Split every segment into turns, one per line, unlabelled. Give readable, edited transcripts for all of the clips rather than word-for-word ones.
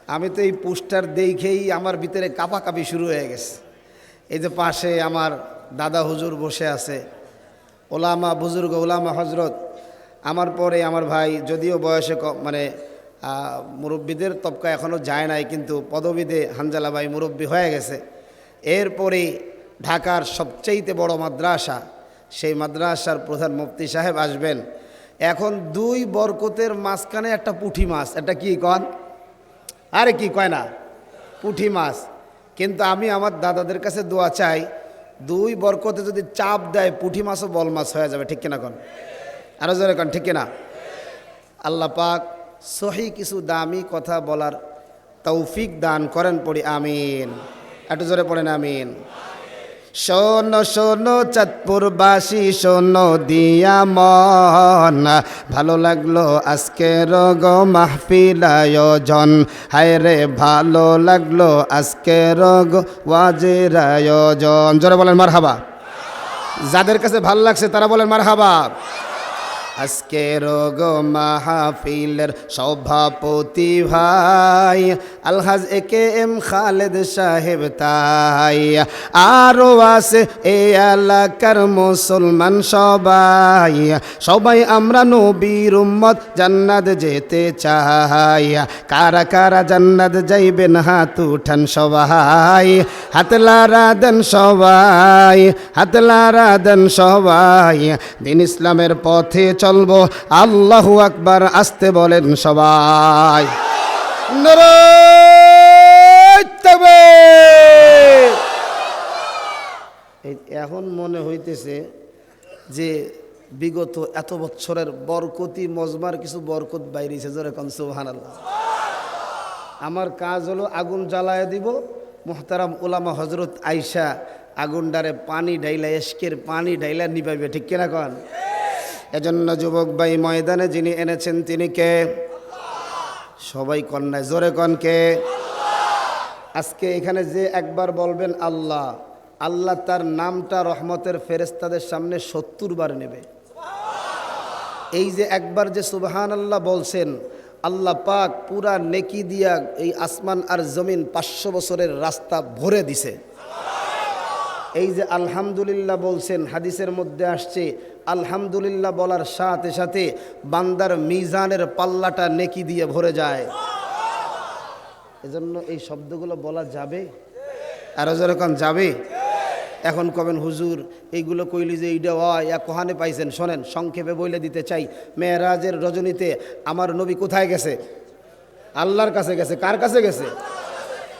আমি তো এই পোস্টার দেখেই আমার ভিতরে কাঁপাকাঁপি শুরু হয়ে গেছে। এই যে পাশে আমার দাদা হুজুর বসে আছে, ওলামা বুজুর্গ, ওলামা হজরত, আমার পরে আমার ভাই, যদিও বয়সে মানে মুরব্বীদের তবকা এখনও যায় নাই, কিন্তু পদবিতে হানজালা ভাই মুরব্বী হয়ে গেছে। এরপরে ঢাকার সবচাইতে বড় মাদ্রাসা, সেই মাদ্রাসার প্রধান মুফতি সাহেব আসবেন। এখন দুই বরকতের মাঝখানে একটা পুঁটি মাছ, এটা কি কন? আরে কি কয় না, পুঁটি মাছ। কিন্তু আমি আমার দাদাদের কাছে দোয়া চাই, দুই বরকতে যদি চাপ দেয় পুঁটি মাছও বল মাছ হয়ে যাবে, ঠিক কিনা কন? আরো জোরে কন, ঠিক কিনা? আল্লাহ পাক সহি কিছু দামি কথা বলার তৌফিক দান করেন, পড়ি আমিন। একটু জোরে পড়েন আমিন। শোনো শোনো চাঁদপুরবাসী, শোনো দিয়া মন, ভালো লাগলো আজকের গো মাহফিল আয়োজন। হায় রে ভালো লাগলো আজকের গো ওয়াজের আয়োজন। জোরে বলেন মারহাবা। যাদের কাছে ভালো লাগছে তারা বলেন মারহাবা। আজকের গো মাহফিলের সভাপতি ভাই আলহাজ একে এম খালেদ সাহেব তাই, আরও আছে এই এলাকার মুসলমান সবাই, সবাই আমরা নবীর উম্মত জান্নাত যেতে চাই। কারা কারা জান্নাত যাইবেন হাত উঠান সবাই, হাত লারা দেন সবাই, হাত লারা দেন সবাই। দিন ইসলামের পথে চলবো, আল্লাহু আকবার আসতে বলেন সবাই। নারায়ে তাকবীর। এখন মনে হইতেছে যে বিগত এত বছরের বরকতি মজমার কিছু বরকত বাইরেছে। জোরে কোন সুবহানাল্লাহ। আমার কাজ হলো আগুন জ্বালায় দিব, মুহতারাম উলামা হজরত আয়েশা আগুনডারে পানি ঢাইলা, এশকের পানি ঢাইলা নিবাইবে, ঠিক কিনা কন? এজন্য যুবক ভাই, ময়দানে যিনি এনেছেন তিনি কে? সবাই কন্যায় জোরে কন কে? আজকে এখানে যে একবার বলবেন আল্লাহ, আল্লাহ তার নামটা রহমতের ফেরেশতাদের সামনে 70 বার নেবে। এই যে একবার যে সুবহানাল্লাহ বলছেন, আল্লাহ পাক পুরা নেকি দিয়া এই আসমান আর জমিন 500 বছরের রাস্তা ভরে দিছে। এই যে আলহামদুলিল্লাহ বলছেন, হাদিসের মধ্যে আসছে আলহামদুলিল্লাহ বলার সাথে সাথে বান্দার মিজানের পাল্লাটা নেকি দিয়ে ভরে যায়। এজন্য এই শব্দগুলো বলা যাবে, আরো যেরকম যাবে। এখন কবেন হুজুর এইগুলো কইলি যে এইটা হয় কোহানে পাইছেন? শোনেন, সংক্ষেপে বলে দিতে চাই। মেরাজের রজনীতে আমার নবী কোথায় গেছে? আল্লাহর কাছে গেছে। কার কাছে গেছে?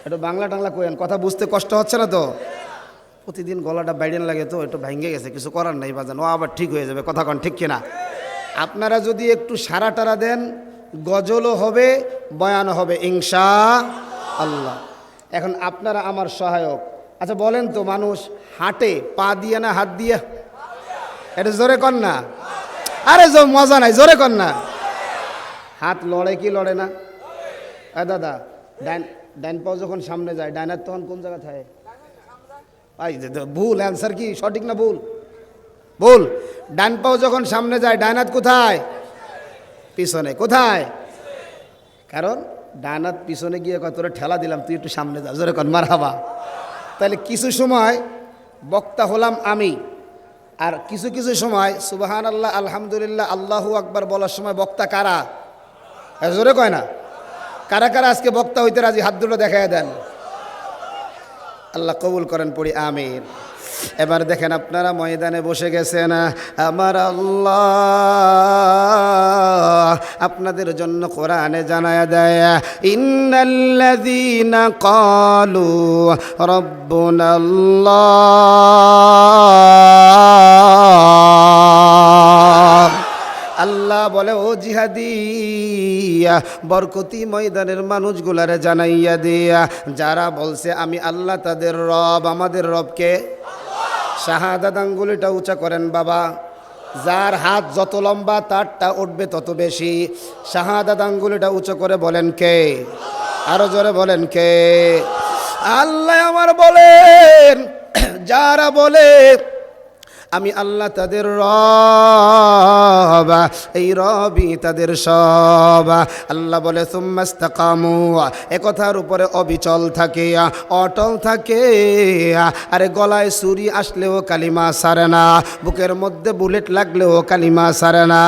একটু বাংলা টাংলা কইেন, কথা বুঝতে কষ্ট হচ্ছে না তো? প্রতিদিন গলাটা বাইডেন লাগে তো, একটু ভেঙে গেছে, কিছু করার নাই বাজান, ও আবার ঠিক হয়ে যাবে। কথা কন, ঠিক কিনা? আপনারা যদি একটু সারা টারা দেন, গজলও হবে, বয়ানও হবে ইনশাআল্লাহ। এখন আপনারা আমার সহায়ক। আচ্ছা বলেন তো, মানুষ হাঁটে পা দিয়ে না হাত দিয়ে? এটা জোরে কর না। আরে মজা নাই, জোরে কর না। হাত লড়ে কি লড়ে না? দাদা, ডাইন পাও যখন সামনে যায়, ডাইনার তখন কোন জায়গা থাকে? ভুল অ্যান্সার কি? সঠিক না ভুল? ভুল। ডান পাও যখন সামনে যায়, ডাইনাত কোথায়? পিছনে। কোথায়? কারণ ডানাত পিছনে গিয়ে কত ঠেলা দিলাম, তুই একটু সামনে যা। জোরে কর মারহাবা। তাহলে কিছু সময় বক্তা হলাম আমি, আর কিছু কিছু সময় সুবহানাল্লাহ আলহামদুলিল্লাহ আল্লাহু আকবার বলার সময় বক্তা কারা? জোরে কয় না? কারা কারা আজকে বক্তা হইতে রাজি? হাত দুটো দেখায় দেন। আল্লাহ কবুল করেন, পড়ি আমিন। এবার দেখেন, আপনারা ময়দানে বসে গেছেন, আমার আল্লাহ আপনাদের জন্য কোরআনে জানায়া দেয়, ইন্নাল্লাযীনা ক্বালু রাব্বুনাল্লাহ। আল্লাহ বলে, ও জিহাদি বরকতি ময়দানের মানুষগুলারে জানাইয়া দিয়া, যারা বলছে আমি আল্লাহ তাদের রব। আমাদের রবকে? শাহাদাত আঙ্গুলিটা উঁচা করেন বাবা। যার হাত যত লম্বা তারটা উঠবে তত বেশি। শাহাদাত আঙ্গুলিটা উঁচু করে বলেন কে? আরো জোরে বলেন কে? আল্লাহ আমার বলেন, যারা বলে আমি আল্লাহ তাদের রব, এই রবই তাদের সব। আল্লাহ বলে সুম্মাস্তাকামু, একথার উপরে অবিচল থাকে, অটল থাকে। আরে গলায় ছুরি আসলেও কালিমা সারে না, বুকের মধ্যে বুলেট লাগলেও কালিমা সারে না।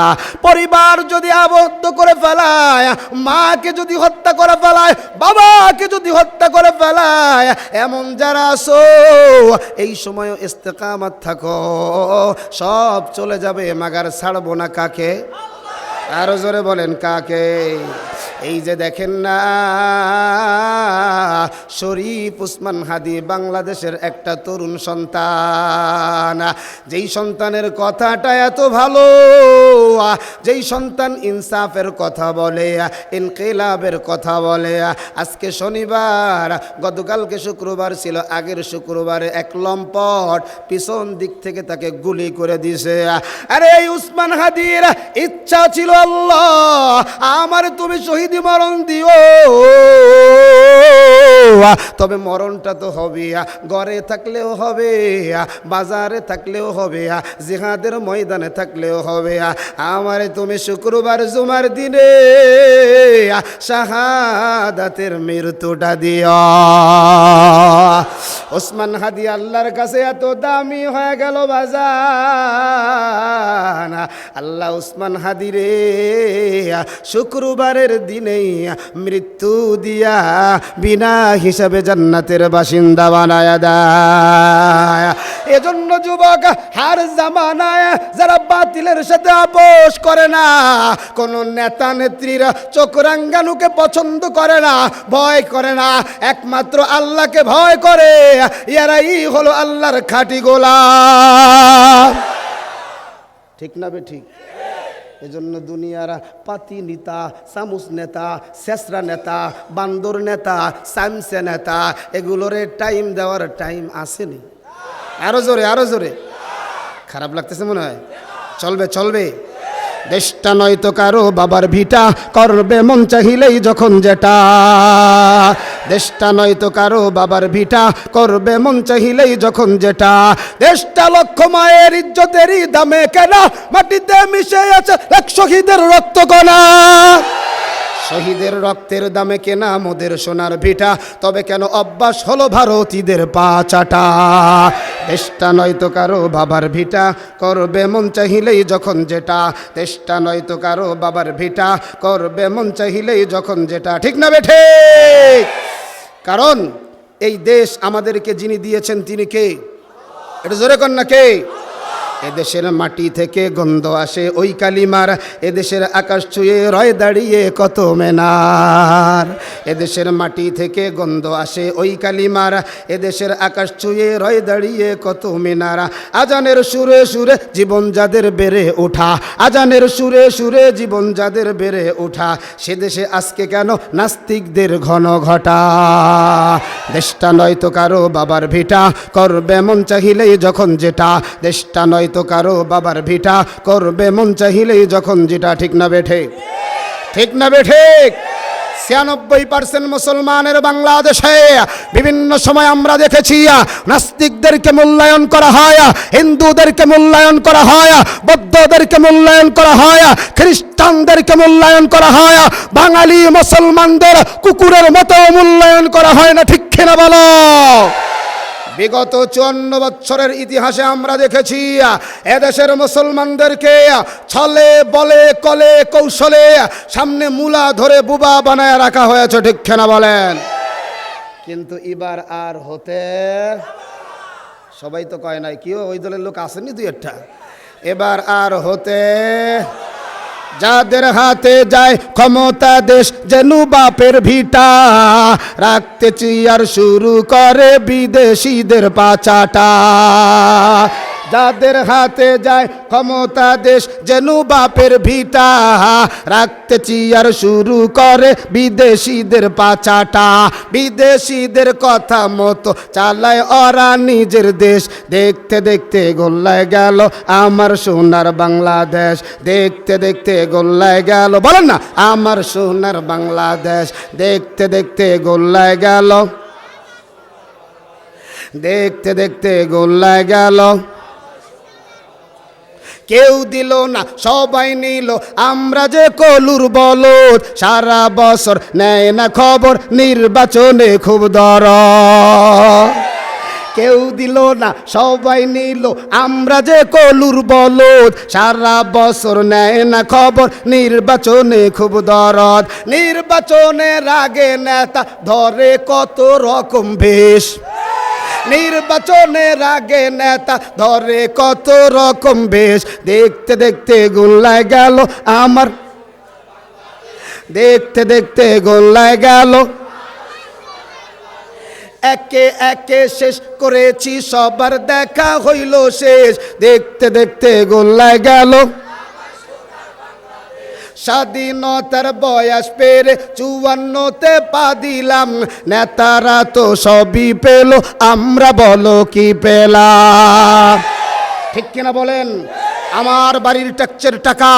পরিবার যদি আবদ্ধ করে ফেলায়, মাকে যদি হত্যা করে ফেলায়, বাবাকে যদি হত্যা করে ফেলায়, এমন যারা আছো এই সময় ইস্তেকামত থাকো, সব চলে যাবে, মাগার ছাড়বো না কাকে? আরো জোরে বলেন কাকে? এই যে দেখেন না, শরীফ উসমান হাদি বাংলাদেশের একটা তরুণ সন্তান, যেই সন্তানের কথাটা এত ভালো, যেই সন্তান ইনসাফের কথা বলে, ইনকিলাবের কথা বলে। আজকে শনিবার, গতকালকে শুক্রবার ছিল, আগের শুক্রবারে এক লম্পট পিছন দিক থেকে তাকে গুলি করে দিছে। আরে এই উসমান হাদির ইচ্ছা ছিল, আল্লাহ আমার তুমি শহীদি মরণ দিও, তবে মরণটা তো হবে, ঘরে থাকলেও হবে, বাজারে থাকলেও হবে, জিহাদের ময়দানে থাকলেও হবে, আমারে তুমি শুক্রবার জুমার দিনে শাহাদাতের মৃত্যুটা দিও। ওসমান হাদি আল্লাহর কাছে এত দামি হয়ে গেল বাজান, আল্লাহ ওসমান হাদি রে শুক্রবারের দিনেই মৃত্যু দিয়া বিনা হিসাবে জান্নাতের বাসিন্দা বানায়া দেয়। এজন্য যুবক, হার জামানায় যারা বাতিলের সাথে আপোষ করে না, কোন নেতা নেত্রীরা চোখ রাঙ্গানুকে পছন্দ করে না, ভয় করে না, একমাত্র আল্লাহকে ভয় করে, এরাই হলো আল্লাহর খাঁটি গোলাম। ঠিক না বে ঠিক? এজন্য দুনিয়ার পাতি নেতা, সামুস নেতা, শেষরা নেতা, বান্দর নেতা, সামসে নেতা, এগুলোরে টাইম দেওয়ার টাইম আসেনি। আরো জোরে, আরো জোরে। খারাপ লাগতেছে মনে হয়? চলবে, চলবে। দেশটা নয়তো কারো বাবার ভিটা, করবে মন চাহিলেই যখন যেটা। দেশটা নয়তো কারো বাবার ভিটা, করবে মন চাহিলেই যখন যেটা। দেশটা লক্ষ মায়ের ইজ্জতেরই দামে কেনা, মাটিতে মিশে আছে লাখ শহীদের রক্ত কণা। শহীদের রক্তের দামে কেনা মোদের সোনার ভিটা, তবে কেন অভ্যাস হলো ভারতীদের পা চাটা। দেশটা নয়তো কারো বাবার ভিটা, করবে মন চাহিলেই যখন যেটা। দেশটা নয়তো কারো বাবার ভিটা, করবে মন চাহিলেই যখন যেটা। ঠিক না বেঠে? কারণ এই দেশ আমাদেরকে যিনি দিয়েছেন তিনি কে? এটা জোরে কর না, কে? এদেশের মাটি থেকে গন্ধ আসে ওই কালিমার, এদেশের আকাশ ছুঁয়ে রয় দাঁড়িয়ে কত মেনার। এদেশের মাটি থেকে গন্ধ আসে ওই কালিমার, এদেশের আকাশ ছুঁয়ে রয় দাঁড়িয়ে কত মিনার। আজানের সুরে সুরে জীবন যাদের বেড়ে ওঠা, আজানের সুরে সুরে জীবন যাদের বেড়ে ওঠা, সে দেশে আজকে কেন নাস্তিকদের ঘন ঘটা। দেশটা নয়তো কারো বাবার ভিটা, করবে মন চাহিলেই যখন যেটা। দেশটা নয়তো কারো বাবার ভিটা, করবে মন চাহিলেই যখন যেটা। ঠিক না বেঠে? ঠিক না বেঠে? 96% মুসলমানের বাংলাদেশে বিভিন্ন সময় আমরা দেখেছি নাস্তিকদেরকে মূল্যায়ন করা হয়, হিন্দুদেরকে মূল্যায়ন করা হয়, বৌদ্ধদেরকে মূল্যায়ন করা হয়, খ্রিস্টানদেরকে মূল্যায়ন করা হয়, বাঙালি মুসলমানদের কুকুরের মতো মূল্যায়ন করা হয় না। ঠিক কিনা বলো? বিগত 54 বছরের ইতিহাসে আমরা দেখেছি এদেশের মুসলমানদেরকে ছলে বলে কলে কৌশলে সামনে মূলা ধরে বুবা বানায় রাখা হয়েছে। ঠিক না বলেন? কিন্তু এবার আর হতে, সবাই তো কয় নাই, কেউ ওই দলের লোক আসেনি দুই একটা। এবার আর হতে, যাদের হাতে যায় ক্ষমতা দেশ যেন বাপের ভিটা, রাখতে চেয়ার শুরু করে বিদেশিদের পাচাটা। যাদের হাতে যায় ক্ষমতা দেশ যেন বাপের ভিটা, রাখতে চেয়ার শুরু করে বিদেশিদের পাচাটা। বিদেশিদের কথা মতো চালায় ওরা নিজের দেশ, দেখতে দেখতে গোল্লায় গেল আমার সোনার বাংলাদেশ। দেখতে দেখতে গোল্লায় গেল, বলেন না, আমার সোনার বাংলাদেশ। দেখতে দেখতে গোল্লায় গেল, দেখতে দেখতে গোল্লায় গেল। কেউ দিল না সবাই নিল আমরা যে কলুর বলদ, সারা বছর নেয় না খবর নির্বাচনে খুব দরদ। কেউ দিল না সবাই নিল আমরা যে কলুর বলদ, সারা বছর নেয় না খবর নির্বাচনে খুব দরদ। নির্বাচনের আগে নেতা ধরে কত রকম বেশ, নির্বাচনের আগে নেতা ধরে কত রকম বেশ। দেখতে দেখতে গোল্লায় গেল আমার, দেখতে দেখতে গোল্লায় গেল, একে একে শেষ করেছি সবার দেখা হইল শেষ। দেখতে দেখতে গোল্লায় গেল স্বাধীনতার বয়স পেরে 54তে পা দিলাম, নেতারা তো সবই পেল আমরা বলো কি পেলাম? ঠিক কিনা বলেন? আমার বাড়ির ট্যাক্সের টাকা,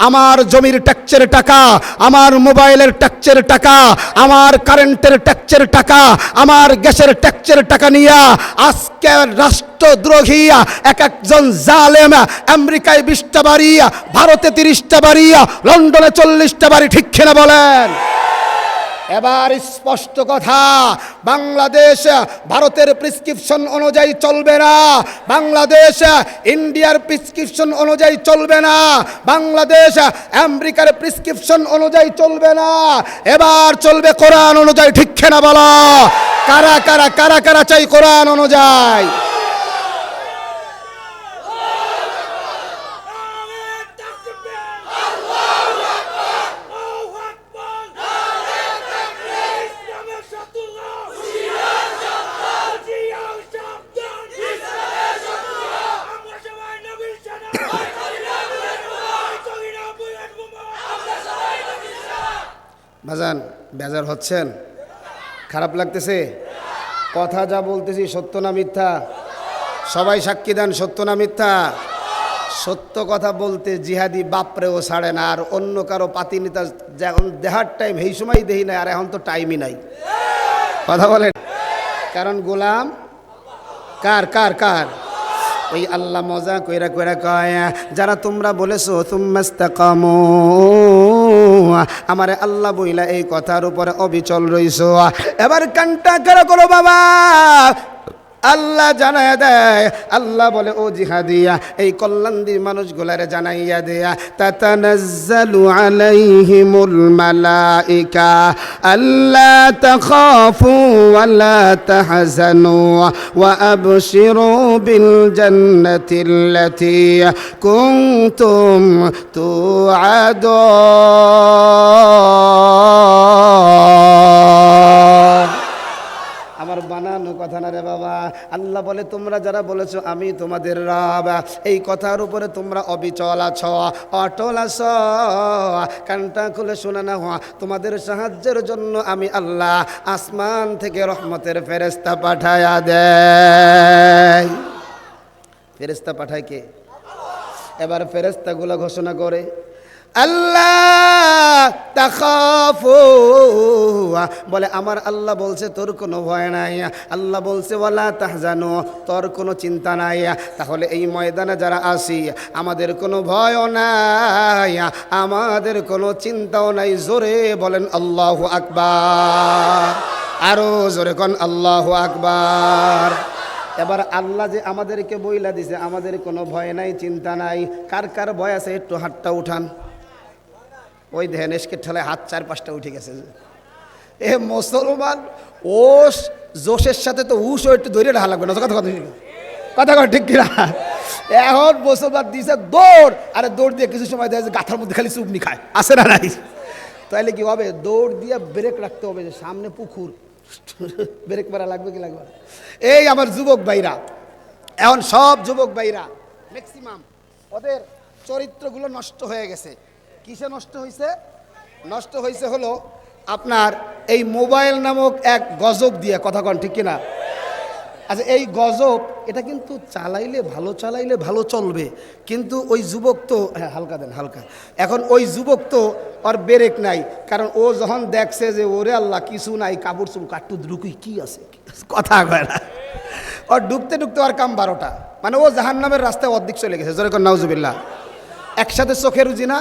আমার জমির ট্যাক্সের টাকা, আমার মোবাইলের ট্যাক্সের টাকা, আমার কারেন্টের ট্যাক্সের টাকা, আমার গ্যাসের ট্যাক্সের টাকা নিয়া আজকে রাষ্ট্রদ্রোহী এক একজন জালেম আমেরিকায় 20টা বাড়ি, ভারতে 30টা বাড়ি, লন্ডনে 40টা বাড়ি। ঠিক কিনা বলেন? এবার স্পষ্ট কথা, বাংলাদেশ ভারতের প্রেসক্রিপশন অনুযায়ী চলবে না, বাংলাদেশ ইন্ডিয়ার প্রেসক্রিপশন অনুযায়ী চলবে না, বাংলাদেশ আমেরিকার প্রেসক্রিপশন অনুযায়ী চলবে না, এবার চলবে কোরআন অনুযায়ী। ঠিক না বলো? কারা কারা কারা কারা চাই কোরআন অনুযায়ী? বাজান বেজার হচ্ছেন? খারাপ লাগতেছে? কথা যা বলতেছি সত্য না মিথ্যা? সবাই সাক্ষী দেন, সত্য না মিথ্যা? সত্য কথা বলতে জিহাদি বাপরেও ছাড়ে না, আর অন্য কারো পাতি নেতা যখন দেহার টাইম এই সময় দেই না, আর এখন তো টাইমই নাই। কথা বলেন? কারণ গোলাম কার কার কার? ওই আল্লাহ মজা কইরা কইরা কয়, যারা তোমরা বলেছো তুম্মাস্তাকামু, আমারে আল্লাহ বইলা এই কথার উপরে অবিচল রইছো। এবার কানটা কারা করো বাবা, আল্লাহ জানাইয়া দেয়। আল্লাহ বলে, ও জিহাদিয়া এই কল্যাণদীর মানুষগুলারে জানাইয়া দেয়া, তাতানাজ্জালু আলাইহিমুল মালাইকা আল্লা তাখাফু ওয়া লা তাহজানু ওয়া আবশিরু বিল জান্নাতিল্লাতী কুনতুম তুআদুন। আমার বানানো কথা না রে বাবা। আল্লাহ বলে, তোমরা যারা বলেছো আমি তোমাদের রব, এই কথার উপরে তোমরা অবিচল আছো, অটল আছো, কানটা খুলে শোনা না হওয়া, তোমাদের সাহায্যের জন্য আমি আল্লাহ আসমান থেকে রহমতের ফেরেশতা পাঠায়া দেয়। ফেরেশতা পাঠায় কে? এবার ফেরেশতাগুলো ঘোষণা করে, আল্লাহ তাখাফু, বলে আমার আল্লাহ বলছে তোর কোনো ভয় নাই। আল্লাহ বলছে ওয়ালা তাহজানু, তোর কোনো চিন্তা নাই। তাহলে এই ময়দানে যারা আসি আমাদের কোনো ভয়ও নাই, আমাদের কোনো চিন্তাও নাই। জোরে বলেন আল্লাহু আকবার, আরো জোরে কোন আল্লাহু আকবার। এবার আল্লাহ যে আমাদেরকে বইলা দিছে আমাদের কোনো ভয় নাই, চিন্তা নাই, কার কার ভয় আছে একটু হাতটা উঠান। ওই দেখেন এসকে ঠেলায় হাত 4-5টা উঠে গেছে। এ মুসলমান ওস জোশের সাথে তো উসও একটু ধরে রাখা লাগবে না। কথা কথা কথা কথা ঠিক কিনা? এখন মুসলমান দিছে দৌড়, আরে দৌড় দিয়ে কিছু সময় দেয় গাথার মধ্যে খালি চুপনি খায়, আসে না নাই? তাইলে কি হবে? দৌড় দিয়ে ব্রেক রাখতে হবে, যে সামনে পুকুর, ব্রেক মারা লাগবে কি লাগবে না? এই আমার যুবক ভাইরা, এখন সব যুবক ভাইরা ম্যাক্সিমাম ওদের চরিত্রগুলো নষ্ট হয়ে গেছে। কিসে নষ্ট হয়েছে? নষ্ট হয়েছে হলো আপনার এই মোবাইল নামক এক গজব দিয়ে। কথা কন ঠিক কিনা? আচ্ছা এই গজব এটা কিন্তু চালাইলে ভালো চলবে, কিন্তু ওই যুবক তো, হ্যাঁ হালকা দেন হালকা, এখন ওই যুবক তো ওর ব্রেক নাই, কারণ ও যখন দেখছে যে ওরে আল্লাহ কিছু নাই, কাপড় চুপ কাট্টু ঢুকুই কি আছে, কথা কয় না, ওর ঢুকতে ঢুকতে ওর কাম 12টা, মানে ও জাহান্নামের রাস্তায় অর্ধেক চলে গেছে। জোরে কর নাউজুবিল্লাহ। একসাথে চোখের জিনা,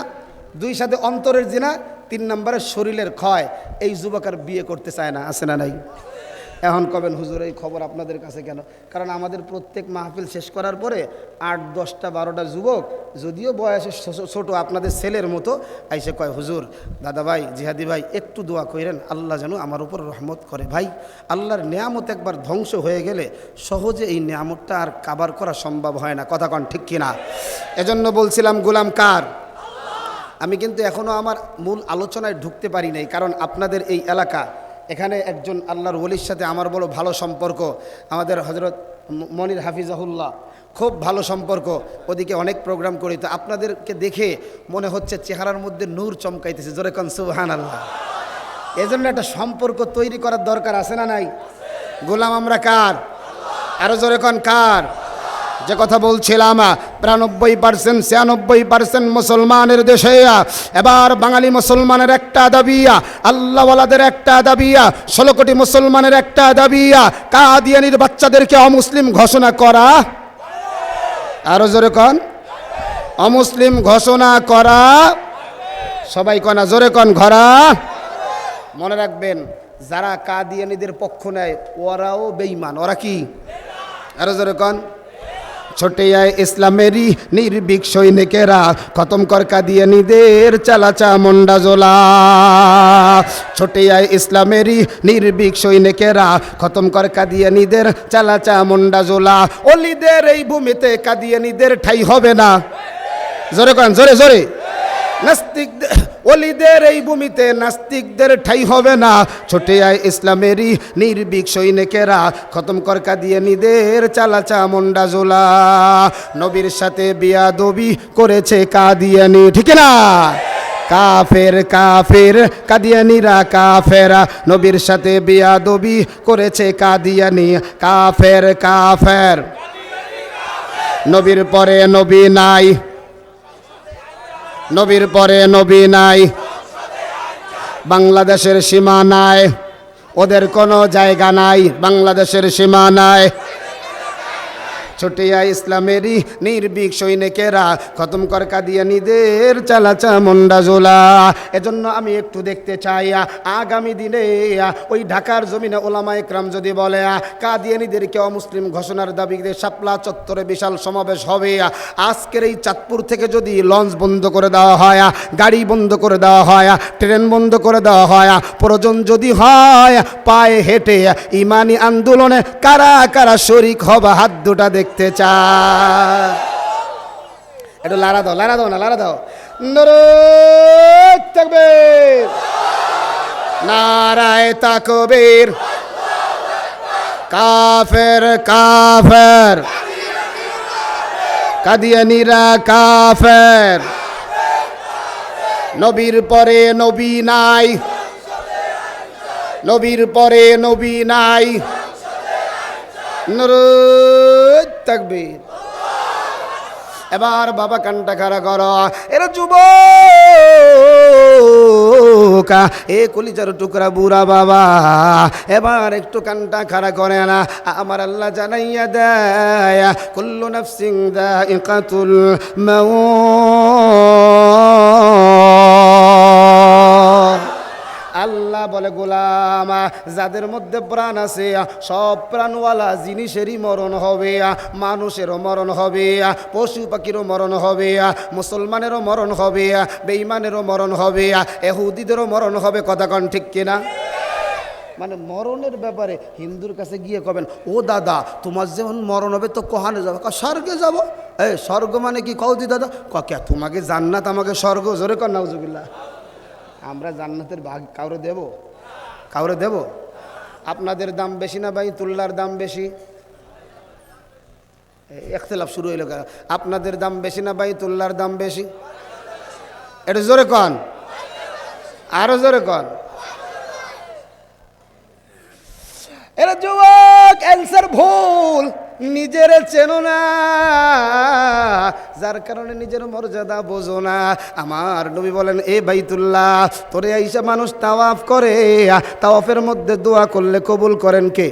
দুই সাথে অন্তরের জিনা, 3 নম্বরে শরীরের ক্ষয়। এই যুবক আর বিয়ে করতে চায় না, আছে না নাই? এখন কবেন হুজুর এই খবর আপনাদের কাছে কেন? কারণ আমাদের প্রত্যেক মাহফিল শেষ করার পরে 8, 10টা 12টা যুবক, যদিও বয়সে ছোট আপনাদের ছেলের মতো, আইসে কয় হুজুর, দাদা ভাই, জিহাদি ভাই, একটু দোয়া করেন আল্লাহ যেন আমার উপর রহমত করে। ভাই, আল্লাহর নেয়ামত একবার ধ্বংস হয়ে গেলে সহজে এই নেয়ামতটা আর কাবার করা সম্ভব হয় না। কথা কন ঠিক কিনা? এজন্য বলছিলাম গোলাম কার? আমি কিন্তু এখনও আমার মূল আলোচনায় ঢুকতে পারি নাই, কারণ আপনাদের এই এলাকা, এখানে একজন আল্লাহর ওলির সাথে আমার বড় ভালো সম্পর্ক, আমাদের হযরত মনির হাফিজাহুল্লাহ, খুব ভালো সম্পর্ক। ওদিকে অনেক প্রোগ্রাম করি, তো আপনাদেরকে দেখে মনে হচ্ছে চেহারার মধ্যে নূর চমকাইতেছে। জোরে কোন সুবহানাল্লাহ। এজন্য একটা সম্পর্ক তৈরি করার দরকার, আছে না নাই? গোলাম আমরা কার? আরো জোরে কোন কার? যে কথা বলছিলাম, 93%, 96% মুসলমানের দেশে এবার বাঙালি মুসলমানের একটা দাবি, আল্লাহওয়ালাদের একটা দাবি, 16 কোটি মুসলমানের একটা দাবি, কাদিয়ানির বাচ্চাদেরকে অমুসলিম ঘোষণা করা। আরো জোরে কোন? অমুসলিম ঘোষণা করা। সবাই কনা জোরে কোন ঘরা। মনে রাখবেন, যারা কাদিয়ানিদের পক্ষ নেয় ওরাও বেঈমান। ওরা কি? আরো জোরে কোন? ছোটে আয় ইসলামেরই নির্ভীক সৈনিকেরা, খতম কর কাদিয়ানীদের চালাচা মুন্ডা জোলা। ছোটে আয় ইসলামেরই নির্ভীক সৈনিকেরা, খতম কর কাদিয়ানীদের চালাচা মুন্ডা জোলা। অলিদের এই ভূমিতে কাদিয়ানীদের ঠাই হবে না। জোরে কন, জোরে জোরে। নাস্তিকদের, অলিদের এই ভূমিতে নাস্তিকদের ঠাই হবে না। ছোটে আয় ইসলামেরই নির্ভীক সৈনিকেরা, খতম কর কাদিয়ানীদের চালাচা মুন্ডা জোলা। নবীর সাথে বিয়াদবি করেছে কাদিয়ানি, ঠিক না? কাফের কাফের কাদিয়ানিরা কাফেরা, নবীর সাথে বিয়াদবি করেছে কাদিয়ানি। কাফের কাফের, নবীর পরে নবী নাই, নবীর পরে নবী নাই। বাংলাদেশের সীমানায় ওদের কোনো জায়গা নাই, বাংলাদেশের সীমানায়। ছোটিয়া ইসলামেরই নির্ভীক সৈনিকেরা, খতম কর কাদিয়ানীদের চালাচা মুন্ডা জোলা। এজন্য আমি একটু দেখতে চাই আগামী দিনে ওই ঢাকার জমিনে ওলামা একরাম যদি বলে কাদিয়ানীদেরকে অমুসলিম ঘোষণার দাবিতে শাপলা চত্বরে বিশাল সমাবেশ হবে। আজকের এই চাঁদপুর থেকে যদি লঞ্চ বন্ধ করে দেওয়া হয়, গাড়ি বন্ধ করে দেওয়া হয়, ট্রেন বন্ধ করে দেওয়া হয়, প্রয়োজন যদি হয় পায়ে হেঁটে ইমানি আন্দোলনে কারা কারা শরিক হবে হাত দুটা দেখতে চায়। একটু লারা দাও, লারা দাও না, লারা দাও। নারায়ে তাকবীর, নারায়ে তাকবীর। কাফের কাফের, কাদিয়ানীরা কাফের। নবীর পরে নবী নাই, নবীর পরে নবী নাই। নারায়ে তাকবীর। এবার বাবা কানটা খাড়া করো, এরা যুবক, এ কলিজার টুকরা বুড়া বাবা, এবার একটু কানটা খাড়া করে না। আমার আল্লাহ জানাইয়া দেয়, কুল্লু নাফসিন যায়িকাতুল মাউত। আল্লাহ বলে, গোলাম, যাদের মধ্যে প্রাণ আছে সব প্রাণওয়ালা জিনিসেরই মরণ হবে। মানুষেরও মরণ হবে, পশু পাখিরও মরণ হবে, মুসলমানেরও মরণ হবে, বেঈমানেরও মরণ হবে, ইহুদিদেরও মরণ হবে। কথা কন ঠিক কিনা? মানে মরণের ব্যাপারে হিন্দুর কাছে গিয়ে কবেন, ও দাদা তোমার যেমন মরণ হবে তো কোহানে যাবো? স্বর্গে যাবো। এই স্বর্গ মানে কি কৌদি দাদা? কে তোমাকে জান্নাত আমাকে স্বর্গ? জোরে কর নাউজুবিল্লাহ। আমরা জান্নাতের ভাগ কাউরে দেব? কাউরে দেব? আপনাদের দাম বেশি না বাইতুল্লাহর দাম বেশি? ইখতিলাফ শুরু হইল। আপনাদের দাম বেশি না বাইতুল্লাহর দাম বেশি? এটা জোরে কন, আরো জোরে কন। এরা যুবক, অ্যান্সার ভুল। নিজের চেনো না, যার কারণে নিজের মর্যাদা বোঝো না। আমার নবী বলেন, এ বাইতুল্লাহ, তোরে আইসা মানুষ তাওয়াফ করে, তাওয়াফের মধ্যে দোয়া করলে কবুল করেন কে?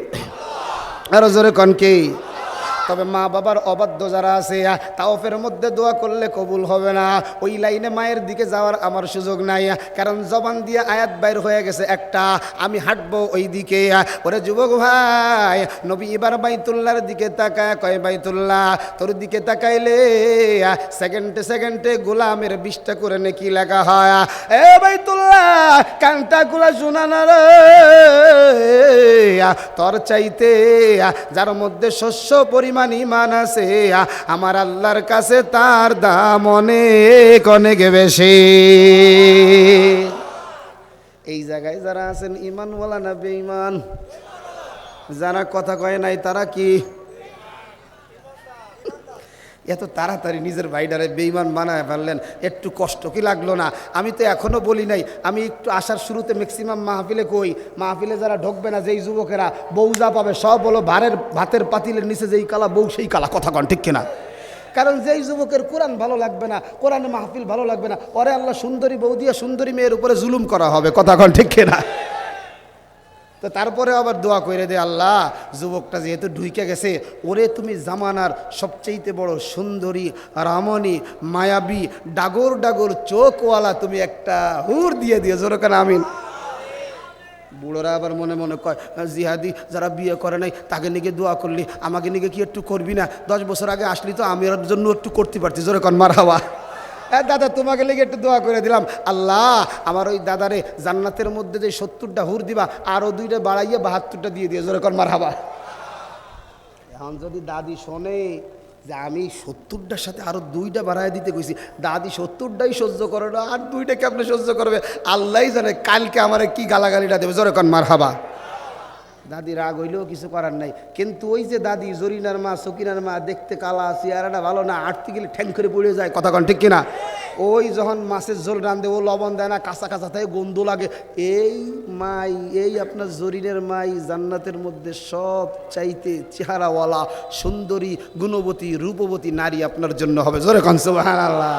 আরো জোরে কন কে? তবে মা বাবার অবাধ্য যারা আছে তাওফের মধ্যে দোয়া করলে কবুল হবে না। ওই লাইনে মায়ের দিকে যাওয়ার আমার সুযোগ নাই, কারণ জবান দিয়ে আয়াত বাইর হয়ে গেছে একটা, আমি হাঁটবো ওই দিকে। ওরে যুবক ভাই, নবী এবার বাইতুল্লাহর দিকে তাকায়, কয় বাইতুল্লাহ তোর দিকে তাকাইলে সেকেন্ডে সেকেন্ডে গোলামের 20টা করে নেকি লেখা হয়। এ বাইতুল্লাহ কানটা গুলা শোনা না রে, তোর চাইতে যার মধ্যে শস্য পরিমাণ ঈমান আছে আমার আল্লাহর কাছে তার দাম অনেক অনেক বেশি। এই জায়গায় যারা আছেন ঈমানওয়ালা না বেঈমান? যারা কথা কয় নাই তারা কি এত তাড়াতাড়ি নিজের ভাইডারে বেঈমান বানায় ফেললেন? একটু কষ্ট কি লাগলো না? আমি তো এখনো বলি নাই, আমি একটু আসার শুরুতে ম্যাক্সিমাম মাহফিলে কই, মাহফিলে যারা ঢুকবে না, যেই যুবকেরা বউ যা পাবে সব হলো ভাতের পাতিলের নিচে যেই কালা বউ সেই কালা, কথা কন ঠিক কিনা? কারণ যেই যুবকের কোরআন ভালো লাগবে না, কোরআনে মাহফিল ভালো লাগবে না, ওরে আল্লাহ সুন্দরী বউ দিয়ে সুন্দরী মেয়ের উপরে জুলুম করা হবে, কথা কন ঠিক কিনা? তো তারপরে আবার দোয়া করে দে, আল্লাহ যুবকটা যেহেতু ঢুইকে গেছে, ওরে তুমি জামানার সবচেয়ে বড় সুন্দরী রামণী মায়াবী ডাগর ডাগর চোখওয়ালা তুমি একটা হুর দিয়ে দিও, জোরে কেন আমিন। বুড়োরা আবার মনে মনে কয়, জিহাদি যারা বিয়ে করে নাই তাকে নিয়ে দোয়া করলি, আমাকে নিয়ে কি একটু করবি না? 10 বছর আগে আসলি তো আমি ওর জন্য একটু করতে পারছি, জোরে কন মারহাবা। দাদা তোমাকে লেগে একটু দোয়া করে দিলাম, আল্লাহ আমার ওই দাদারে জান্নাতের মধ্যে যে 70টা হুর দিবা আরও 2টা বাড়াইয়া 72টা দিয়ে দিয়ে, জোরে কর মারহাবা। এখন যদি দাদি শোনে যে আমি 70টার সাথে আরও 2টা বাড়াই দিতে কইছি, দাদি 70টাই সহ্য করে না, আর 2টা কেমনে সহ্য করবে আল্লাহই জানে কালকে আমার কি গালাগালিটা দেবে, জোরে কর মারহাবা। দাদি রাগ হইলেও কিছু করার নাই, কিন্তু ওই যে দাদি জরিনার মা সকিনার মা দেখতে কালা চেহারাটা ভালো না, আটতে গেলে ঠ্যাং করে পড়ে যায়, কথা কন ঠিক কিনা? ওই যখন মাছের ঝোল রান্ধে ও লবণ দেয় না, কাঁচা কাঁচা থাকে, গন্ধ লাগে। এই মাই, এই আপনার জরিনের মাই জান্নাতের মধ্যে সব চাইতে চেহারাওয়ালা সুন্দরী গুণবতী রূপবতী নারী আপনার জন্য হবে, জোরে কন সুবহানাল্লাহ।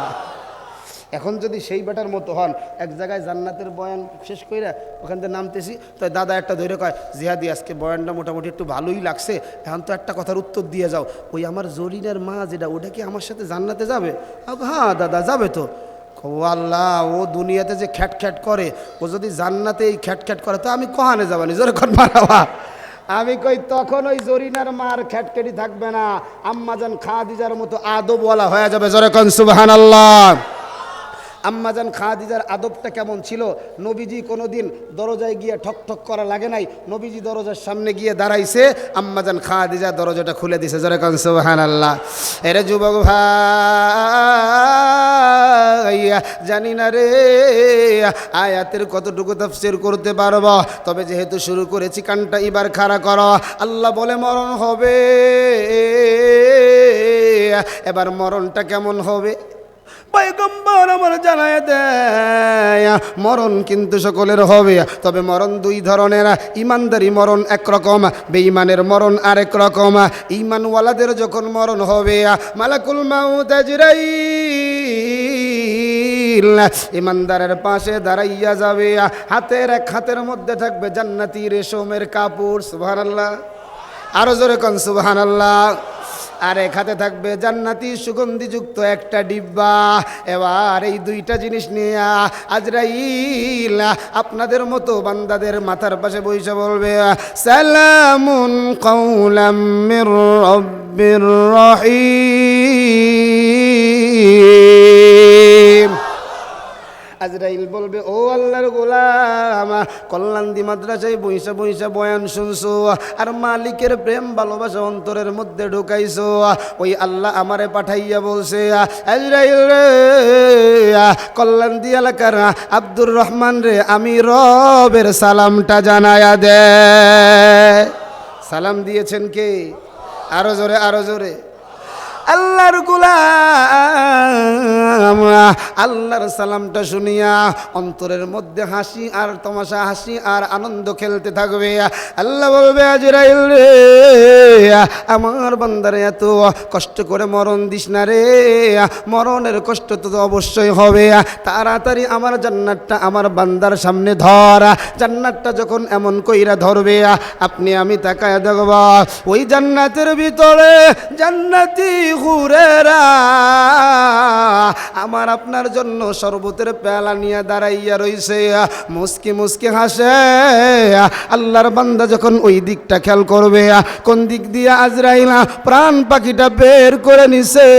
এখন যদি সেই বেটার মতো হন, এক জায়গায় জান্নাতের বয়ান শেষ কইরা ওখান থেকে নামতেছি, তো দাদা একটা ধরে কয়, জিহাদি আজকে বয়ানটা মোটামুটি একটু ভালোই লাগছে, এখন তো একটা কথার উত্তর দিয়ে যাও, ওই আমার জরিনার মা যেটা ওটা কি আমার সাথে জান্নাতে যাবে? হ্যাঁ দাদা যাবে তো। ও আল্লাহ, ও দুনিয়াতে যে খ্যাট খ্যাট করে, ও যদি জান্নাতে এই খ্যাট খ্যাট করে তো আমি কহানে যাবানি, জোরে কর মারহাবা। আমি কই তখন ওই জরিনার মার খ্যাটখ্যাটি থাকবে না, আম্মাজান খাদিজার মতো আদবওয়ালা হয়ে যাবে, জোরে কন সুবহানাল্লাহ। আম্মাজান খাদিজার আদবটা কেমন ছিল? নবীজি কোনোদিন দরজায় গিয়ে ঠক ঠক করা লাগে নাই, নবীজি দরজার সামনে গিয়ে দাঁড়াইছে, আম্মাজান খাদিজা দরজাটা খুলে দিছে, জোরে কোন সুবহানাল্লাহ। এরে যুবক ভাই, জানি না রে আয়াতের কতটুকু তাফসীর করতে পারবো, তবে যেহেতু শুরু করেছি কানটা এবার খাড়া করো। আল্লাহ বলে মরণ হবে, এবার মরণটা কেমন হবে পয়গম্বর আমার জানায় দেয়, মরণ কিন্তু সকলের হবে, তবে মরণ 2 ধরনের। ইমানদারি মরণ একরকম, বেঈমানের মরণ আরেক রকম। ঈমানওয়ালাদের যখন মরণ হবে, মালাকুল মাউত আজরাইল ইমানদারের পাশে দাঁড়াইয়া যাবে, এক হাতের মধ্যে থাকবে জান্নাতি রেশমের কাপড়, সুবহানাল্লাহ। আরো জোরে কোন সুবহানাল্লাহ। আর এক হাতে থাকবে জান্নাতি সুগন্ধিযুক্ত একটা ডিব্বা। এবার এই 2টা জিনিস নিয়ে আজরাইল আপনাদের মতো বান্দাদের মাথার পাশে বসে বলবে, সালামুন কাওলাম মির রাব্বির রহিম। আজরাইল বলবে, ও আল্লাহর গোলাম, কল্যাণী মাদ্রাসায় বইসা বইসা বয়ান শুনছো আর মালিকের প্রেম ভালোবাসা অন্তরের মধ্যে ঢুকাইছো, ওই আল্লাহ আমারে পাঠাইয়া বলছে, আজরাইল রে, কল্যাণী এলাকার আব্দুর রহমান রে আমি রবের সালামটা জানায়া দে। সালাম দিয়েছেন কে? আরো জোরে, আরো জোরে। আল্লাহর গোলাম আল্লাহর সালামটা শুনিয়া অন্তরের মধ্যে হাসি আর তামাশা, হাসি আর আনন্দ খেলতে থাকবে। আল্লাহ বলবে আজরাইল রে, আমার বান্দারে এত কষ্ট করে মরণ দিস না রে, মরণের কষ্ট তো অবশ্যই হবে, তাড়াতাড়ি আমার জান্নাতটা আমার বান্দার সামনে ধর। জান্নাতটা যখন এমন কইরা ধরবে, আপনি আমি তাকায় দেখব ওই জান্নাতের ভিতরে জান্নাতি হুরেরা আমার আপনার জন্য শরবতের পেয়ালা নিয়ে দাঁড়াইয়া রইছে, মুস্কি মুস্কি হাসে। আল্লাহর বান্দা যখন ওই দিকটা খেয়াল করবে, কোন দিক দিয়ে আজরাইল প্রাণ পাখিটা বের করে নিছে,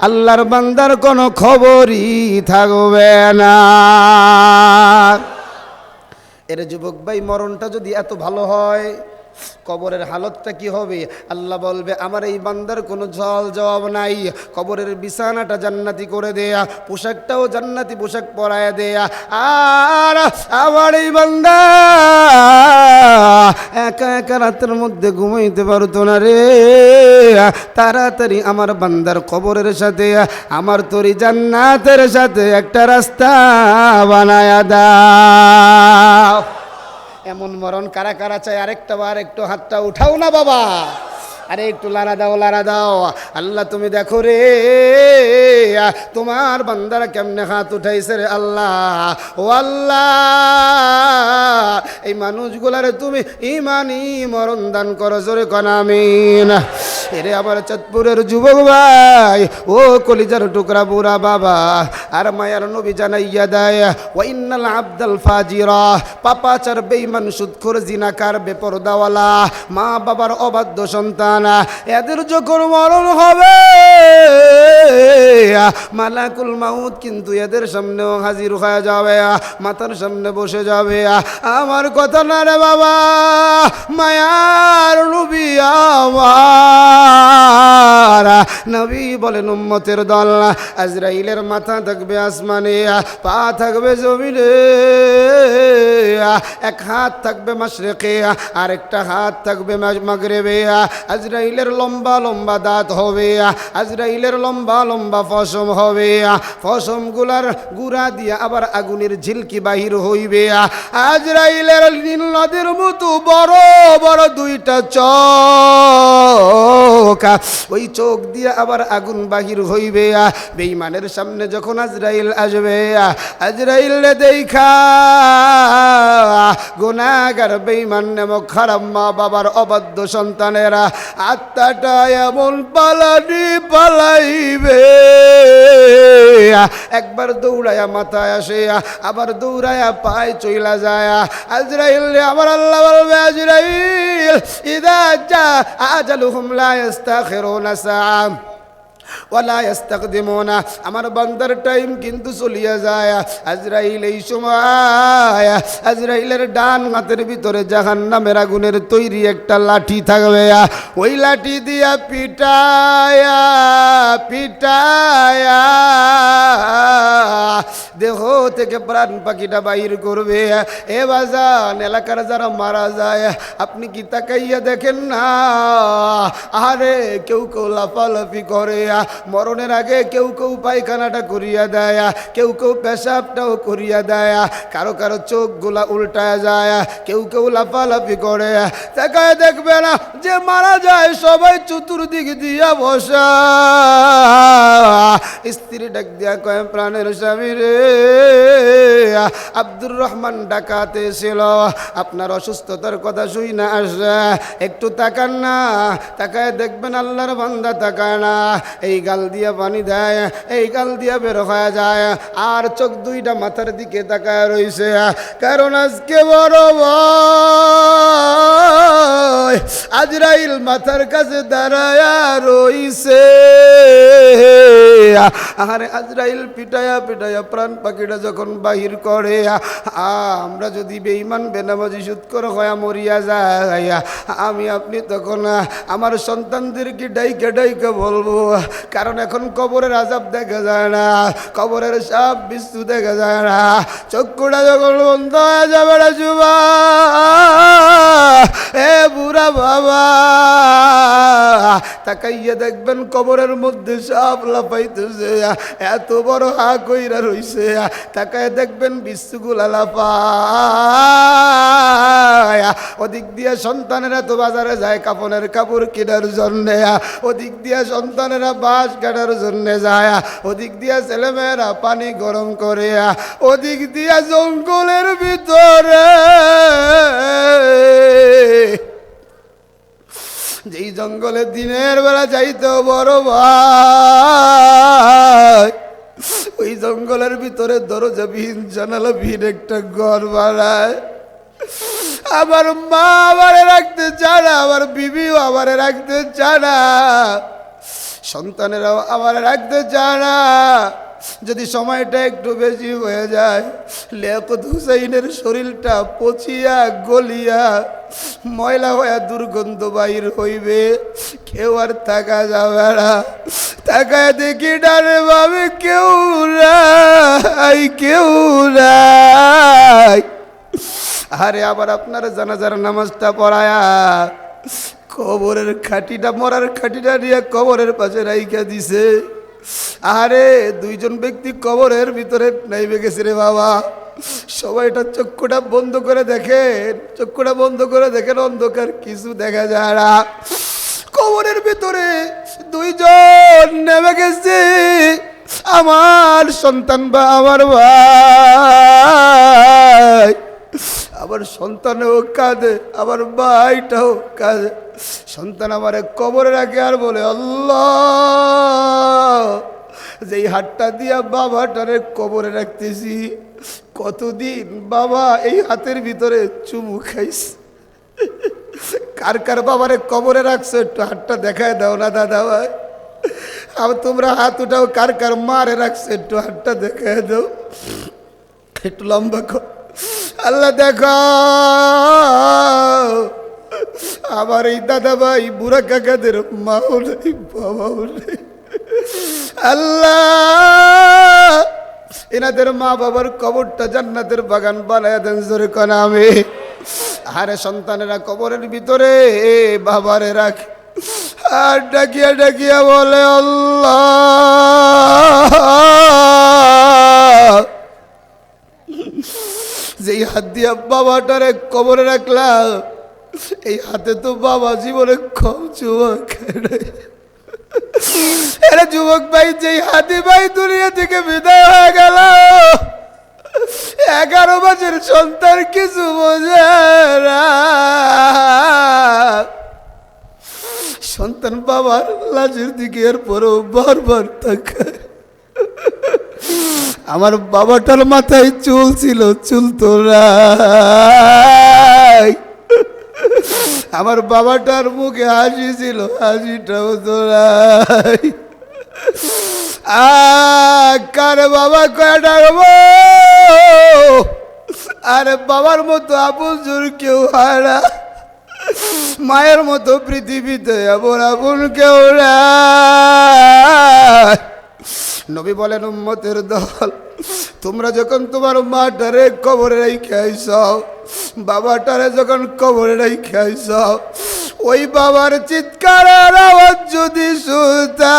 আল্লাহর বান্দার কোনো খবরই থাকবে না। এর যুবক ভাই, মরণটা যদি এত ভালো হয়, কবরের হালতটা কি হবে? আল্লাহ বলবে আমার এই বান্দার কোনো জল জবাব নাই, কবরের বিছানাটা জান্নাতি করে দেয়া, পোশাকটাও জান্নাতি পোশাক পরায় দেয়া, আর আমার এই বান্দা একা একা রাতের মধ্যে ঘুমাইতে পারতো না রে, তাড়াতাড়ি আমার বান্দার কবরের সাথে আমার তোরি জান্নাতের সাথে একটা রাস্তা বানায়া দাও। এমন মরণ কারা কারা চাই? আরেকটা বার একটু হাতটা উঠাও না বাবা, আরে একটু লারা দাও, লারা দাও। আল্লাহ তুমি দেখো রে, তোমার বান্দারা কেমনে হাত উঠাইছে রে আল্লাহ। ও আল্লাহ, এই মানুষগুলারে তুমি ইমানি মরণ দান করো, জোরে কোন আমিন। এরে আবার চাঁদপুরের যুবক ভাই, ও কলিজার টুকরা বুড়া বাবা, আর মায়ার নবী জানাইয়া দেয়, ওয়া ইন্নাল আবদাল ফাজিরা, পাপাচার বেঈমান সুদখোর জিনাকার বেপরদাওয়ালা মা বাবার অবাধ্য সন্তান, এদের যখন মরণ হবে মালাকুল মাউত কিন্তু এদের সামনেও হাজির হয়ে যাবে, মাথার সামনে বসে যাবে। আমার কথা না রে বাবা, মায়ার নবী আমার নবী বলেন উম্মতের দল, আজরাইলের মাথা থাকবে আসমানে, পা থাকবে জমিনে, এক হাত থাকবে মাশরিকে, আরেকটা হাত থাকবে মাগরিবে। আজরাইলের লম্বা লম্বা দাঁত হবে, আজরাইলের লম্বা লম্বা ফসম হবে, ফসমগুলার গুড়া দিয়ে আবার আগুনের ঝিলকি বাহির হইবে। আজরাইলের নীল নদের মতো বড় বড় দুইটা চোখ, ওই চোখ দিয়ে আবার আগুন বাহির হইবে। বেঈমানের সামনে যখন আজরাইল আসবে, আজরাইল দেখা গুনাহগার বেঈমান নামক খারাপ মা বাবার অবাধ্য সন্তানেরা আত্মাটা এমন পালানি পালাইবে, একবার দৌড়ায়া মাথায় আসে, আবার দৌড়ায়া পায় চইলা যায়। আজরাইল রে আমার আল্লাহ বলবে, আজরাইল ইদা জা আজালুহুম লা ইস্তাখিরুনা সাআ ওয়ালা ইস্তাকদিমুনা, আমার বান্দার টাইম কিন্তু চলিয়া যায়। আজরাইল এই সময় আজরাইলের ডান হাতের ভিতরে জাহান্নামের আগুনের তৈরি একটা লাঠি থাকবে, ওই লাঠি দিয়া পিটায়া পিটায়া দেহ থেকে প্রাণ পাখিটা বাহির করবে। এ বাজান, এলাকার যারা মারা যায় আপনি কি তাকাইয়া দেখেন না? আরে কেউ কেউ লাফালাফি করে, মরণের আগে কেউ কেউ পায়খানাটা করিয়া দেয়, কেউ কেউ পেশাবটাও করিয়া দেয়, কারো কারো চোখগুলা উল্টায় যায়, কেউ কেউ লাফালাফি করে। তাকায় দেখবে না যে মারা যায় সবাই চতুর্দিক দিয়া বসা। স্ত্রী ডাক দিয়া কয়, প্রাণের স্বামী রে, আব্দুর রহমান ডাকাতে ছিল, আপনার অসুস্থতার কথা শুই না আসে, একটু তাকান না। তাকায় দেখবেন আল্লাহর বান্দা তাকায় না, এই গাল দিয়া পানি দেয়, এই গাল দিয়া বের হয়ে যায়, আর চোখ দুইটা মাথার দিকে তাকায় রইছে। কারণ আজকে বড় ভয়, আজরাইল মাথার কাছে দাঁড়ায়া রইছে। আরে আজরাইল পিটায়া পিটায়া প্রাণ পাখিটা যখন বাহির করে, আমরা যদি বেঈমান বেনামাজি সুদখোর হয়ে মরিয়া যায়, আমি আপনি তখন আমার সন্তানদেরকে ডাইকা ডাইকা বলবো, কারণ এখন কবরের আযাব দেখা যায় না, কবরের সাপ বিচ্ছু দেখা যায় না, চক্ষুটা যখন বন্ধ হয়ে যাবে না যুবা, এ বুড়া বাবা তাকাইয়া দেখবেন কবরের মধ্যে সাপ লাফাইতেছে, এত বড় হা কইরা রইছে। তাকায় দেখবেন বিশ্বগুলা লাফায়। ওদিক দিয়ে সন্তানেরা তো বাজারে যায় কাপড়ের কাপড় কেনার জন্যে, ওদিক দিয়ে সন্তানেরা বাঁশ কাটার জন্যে যায়, ওদিক দিয়ে ছেলেমেয়েরা পানি গরম করে, ওদিক দিয়ে জঙ্গলের ভিতরে, যেই জঙ্গলে দিনের বেলা যাইতো বড় ভাই, ওই জঙ্গলের ভিতরে দরজাবিহীন জানালাবিহীন একটা ঘর বানায়। আমার মা আমারে রাখতে চায় না, আমার বিবিও আমারে রাখতে চায় না, সন্তানেরাও আমারে রাখতে চায় না। যদি সময়টা একটু বেশি হয়ে যায়, লিয়াকত হুসাইনের শরীরটা পচিয়া গলিয়া ময়লা হয়ে দুর্গন্ধ বাইর হইবে, কেউ আর থাকা যাবে না। তাকায় দেখি ডানে ভাবে কেউ নাই, কেউ নাই। আরে আবার আপনার জানাজার নামাজটা পড়ায়া কবরের খাটিটা, মরার খাটিটা নিয়ে কবরের পাশে রাইখা দিছে। আরে দুইজন ব্যক্তি কবরের ভিতরে নাইবে গেছে রে বাবা। সবাইটা চক্ষুটা বন্ধ করে দেখেন, চক্ষুটা বন্ধ করে দেখেন, অন্ধকার কিছু দেখা যায় না। কবরের ভিতরে দুইজন নেমে গেছে, আমার সন্তান বা আমার ভাই। আমার সন্তানও কাঁদে, আমার ভাইটাও কাঁদে। সন্তান আমার কবরে রাখে আর বলে, আল্লাহ, যেই হাতটা দিয়া বাবাটারে কবরে রাখতেছি, কতদিন বাবা এই হাতের ভিতরে চুমু খাইস। কার কার বাবারে কবরে রাখছো একটু হাতটা দেখায় দাও না দাদা ভাই। আর তোমরা হাত উঠাও, কার কার মারে রাখছো একটু হাতটা দেখায় দাও, একটু লম্বা কর। আল্লাহ দেখো আমার এই দাদা ভাই বুড়া কাকাদের মাও নেই, বাবাও নেই। আল্লাহ এনাদের মা বাবার কবরটা জান্নাতের বাগান বানায় দেন, জোরে কোন আমিন। আরে সন্তানেরা কবরের ভিতরে বাবারে রাখে আর ডাকিয়া ডাকিয়া বলে, আল্লাহ, যেই হাত দিয়া বাবাটারে কবরে রাখলাম, এই হাতে তো বাবা জীবনে কম চুমা খায়। এরা যুবক ভাই, যেই হাতি ভাই দুনিয়া থেকে বিদায় হয়ে গেল, 11 বছর সন্তান কিছু বোঝে না। সন্তান বাবার লাশের দিকে এরপরও বারবার তাকায়। আমার বাবাটার মাথায় চুল ছিল, চুল তো নাই। আমার বাবাটার মুখে হাসি ছিল, হাসিটাও তো নাই। কারে বাবা কয়টা গো, আরে বাবার মতো আপন কেউ হয় না, মায়ের মতো পৃথিবীতে এমন আপন কেউ না। নবী বলেন, উম্মতের দল, তোমরা যখন তোমার মাটারে কবরে রেখে আইছ, বাবাটারে যখন কবরে রেখে আইছ, ওই বাবার চিৎকারের আওয়াজ যদি শুনতা,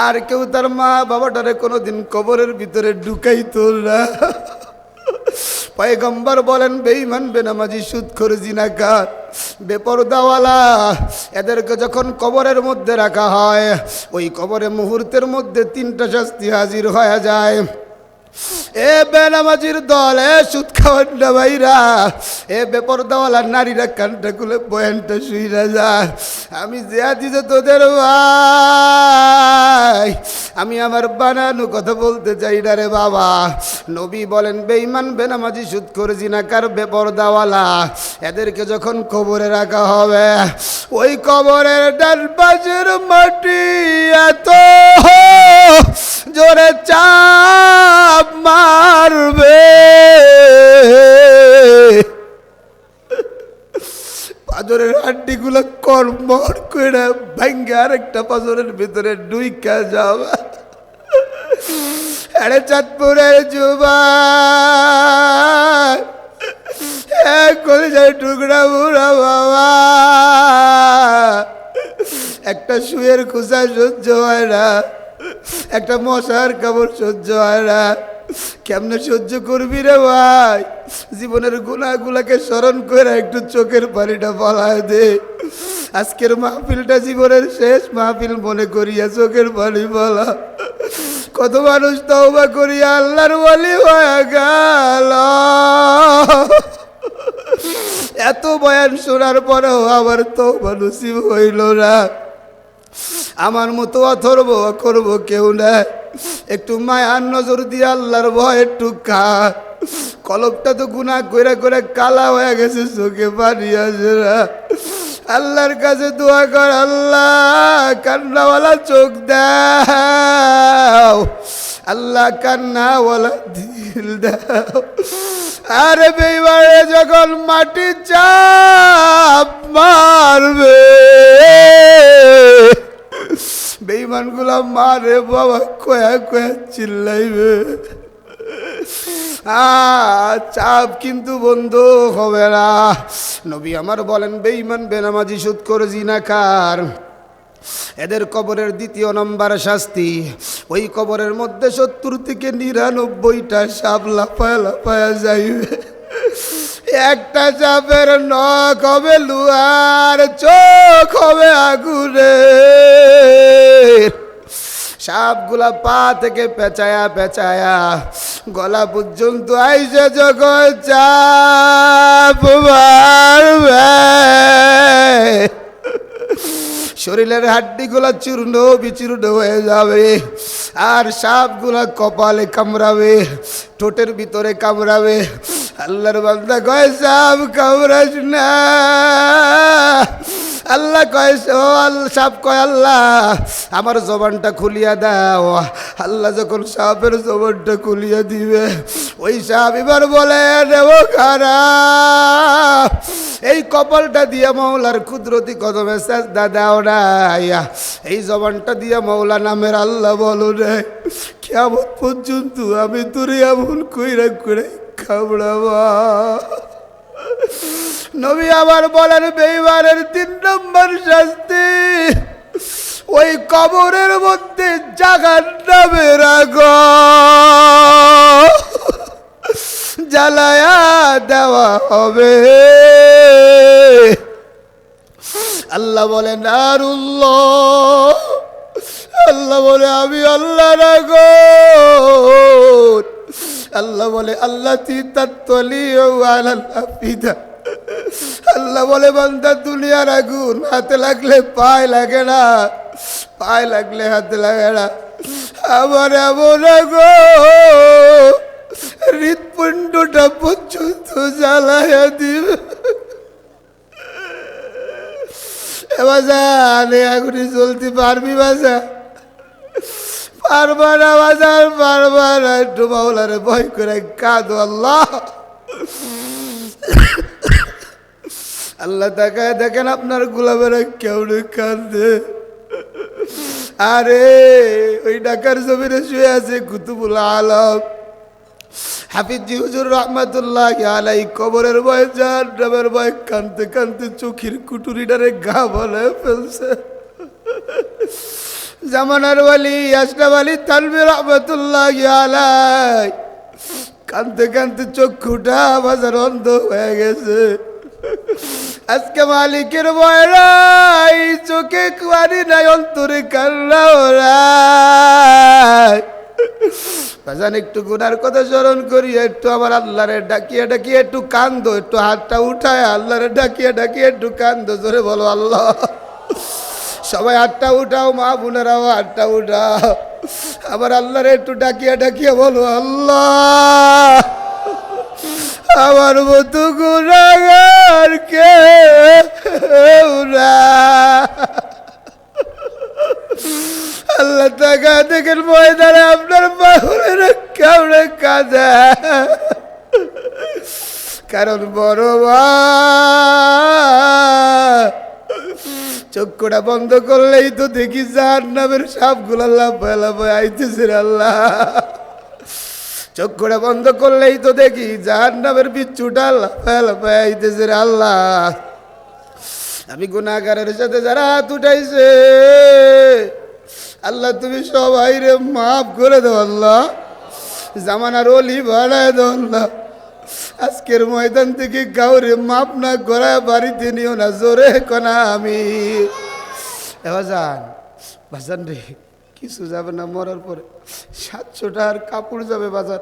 আর কেউ তার মা বাবাটারে কোনোদিন কবরের ভিতরে ঢুকাইতো না। পয়গম্বর বলেন, বেঈমান, বেনামাজি, সুদখোর, জিনাকার, বেপরদাওয়ালা, এদেরকে যখন কবরের মধ্যে রাখা হয়, ওই কবরে মুহূর্তের মধ্যে 3টা শাস্তি হাজির হয়ে যায়। এ বেনামাজির দল, এ সুদ খাওয়ান্ডা ভাইরা, এ বেপরদাওয়ালা নারীরা, কানটা খুলে বয়ানটা শুইরা যায়। আমি যে দিতে তোদের ভাই, আমি আমার বানানো কথা বলতে চাই না রে বাবা। নবী বলেন, বেঈমান, বেনামাজি, সুদখোর, জিনাকার, বেপরদাওয়ালা, এদেরকে যখন কবরে রাখা হবে, ওই কবরের ডান পাশের মাটি এত জোরে চাপ মারবে, পাথরের হাড্ডিগুলো কর্মর করে ভাঙ্গে আরেকটা পাথরের ভিতরে ঢুইকা যাবে। আরে চাঁদপুরের যুবক, কলিজার টুকরা বুড়া বাবা, একটা শুয়ের খোঁচা সহ্য হয় না, একটা মশার কামড় সহ্য হয় না। কেমনে সহ্য করবি রে ভাই? জীবনের গুনাহগুলাকে স্মরণ করে একটু চোখের পানিটা ফলায় দে। আজকের মাহফিলটা জীবনের শেষ মাহফিল মনে করিয়া চোখের পানি ফলা। কত মানুষ তওবা করিয়া আল্লাহর ওয়ালি হয়ে গেল। এত বয়ান শোনার পরেও আবার তওবা নসিব হইল না। আমার মতো অথর্ব করব কেউ না। একটু মায়ার নজর দিয়ে আল্লাহর ভয় একটু খা। কলবটা তো গুনাহ কইরা করে কালা হয়ে গেছে, চোখে পানি আসে না। আল্লাহর কাছে দোয়া কর, আল্লাহ কান্নাওয়ালা চোখ দাও, আল্লাহ কান্নাওয়ালা দিল দাও। আরে বেইমানে যখন মাটি চাপ মারবে, বেঈমান গুলা মারে বাবা কয়া কয়া চিল্লাইবে। চাপ কিন্তু বন্ধ হবে না। নবী আমার বলেন, বেঈমান, বেনামাজি, সুদখোর, জিনাকার, এদের কবরের দ্বিতীয় নম্বর শাস্তি, ওই কবরের মধ্যে 70 থেকে 99টা সাপ লাফায়া লাফায়া যাইবে। একটা সাপের নখ হবে লুহার, চোখ হবে আগুনের। সাপগুলা পা থেকে পেঁচায়া পেঁচায়া গলা পর্যন্ত আইসে যখন চাপ মারবে, শরীরের হাড্ডিগুলা চূর্ণ বিচূর্ণ হয়ে যাবে। আর সাপগুলা কপালে কামড়াবে, ঠোঁটের ভিতরে কামড়াবে। আল্লাহর বান্দা কয়, সাপ কামড়াস না। আল্লাহ কয়, ও আল্লাহ, সাপ কয়, আল্লাহ আমার জবানটা খুলিয়া দাও। আল্লাহ যখন সাপের জবানটা খুলিয়া দিবে, ওই সাপ এবার বলে, দেব খারাপ, এই কপালটা দিয়া মৌলার কুদরতি কদমে সেজদা দাও না, এই জবানটা দিয়া মৌলা নামের আল্লাহ বলো রে, কিয়ামত পর্যন্ত আমি তোরে এমন কইরা করে খাবড়াবা। নবী আবার বলেন, বেঈমানের 3 নম্বর শাস্তি, ওই কবরের মধ্যে জাহান্নামের আগুন জ্বালায়া দেওয়া হবে। আল্লাহ বলে, নারুল্লাহ, আল্লাহ বলে আমি আল্লাহর আগুন। আল্লাহ বলে, আল্লাহ তাত্তালিউ আলাল আফিদা। আল্লাহ বলে, বান্দা দুনিয়ার আগুন হাতে লাগলে পায়ে লাগে না, পায়ে লাগলে হাতে লাগে না। আমার এমন আগুন হৃৎপিণ্ডটা পর্যন্ত জ্বালাইয়া দিবে। বাজান, আগুনি চলতে পারবি বাজা? পারবা না বাজার, পারবা না। একটু মাওলারে ভয় করে কাঁদো। আল্লাহ আল্লাহ তাকায় দেখেন আপনার গোলামেরা কেমন কান্দে। আরে ওই ঢাকার জমিনে শুয়ে আছে কুতুবুল আলম হাফিজি হুজুর রহমাতুল্লাহ আলাই, কবরের ভয়, জাহান্নামের ভয়, কানতে কানতে চোখের কুটুরিটারে গা বলে ফেলছে। জামানার ওয়ালি আশরাফ আলী থানভী রহমাতুল্লাহ আলাই, কানতে কানতে চক্ষুটা বাজার অন্ধ হয়ে গেছে। আজকে মালিকের ভয় নাই, চোখে পানি নাই, অন্তরে কান্না ওরাই। বাজান, একটু গুনার কথা স্মরণ করি, একটু আমার আল্লাহরে ডাকিয়ে ডাকিয়ে একটু কান্দো, একটু হাতটা উঠায় আল্লাহরে ডাকিয়ে ডাকিয়ে একটু কান্দো। জোরে বলো আল্লাহ। সবাই হাতটা উঠাও, মা বোনেরাও হাতটা উঠাও। আবার আল্লাহরে একটু ডাকিয়ে ডাকিয়ে বলো, আল্লাহ আমার মতো গুনাহগার কেউ না। আল্লাহ তাকা দেখেন ময়দানে আপনার বাহুরে কেমনে কাঁদে, কারণ বড় চক্ষুটা বন্ধ করলেই তো দেখি জাহান্নামের সাপগুলো লাফায় লাফায় আইতেছে। আল্লাহ চোখ করে বন্ধ করলেই তো দেখি জাহান্নামের বিচ্ছুটা লাফাইতেছে রে আল্লাহ। আমি গুনাহগারের সাথে যারা হাত উঠাইছে আল্লাহ তুমি সবাই রে মাফ করে দাও আল্লাহ, জামানার অলি বানায় দাও আল্লাহ। আজকের ময়দান থেকে কাউরে মাপ না করায় বাড়িতে নিও না, জোরে কনা আমি বাজান রে কিছু যাবে না, মরার পরে 700 টাকার কাপড় যাবে বাজার,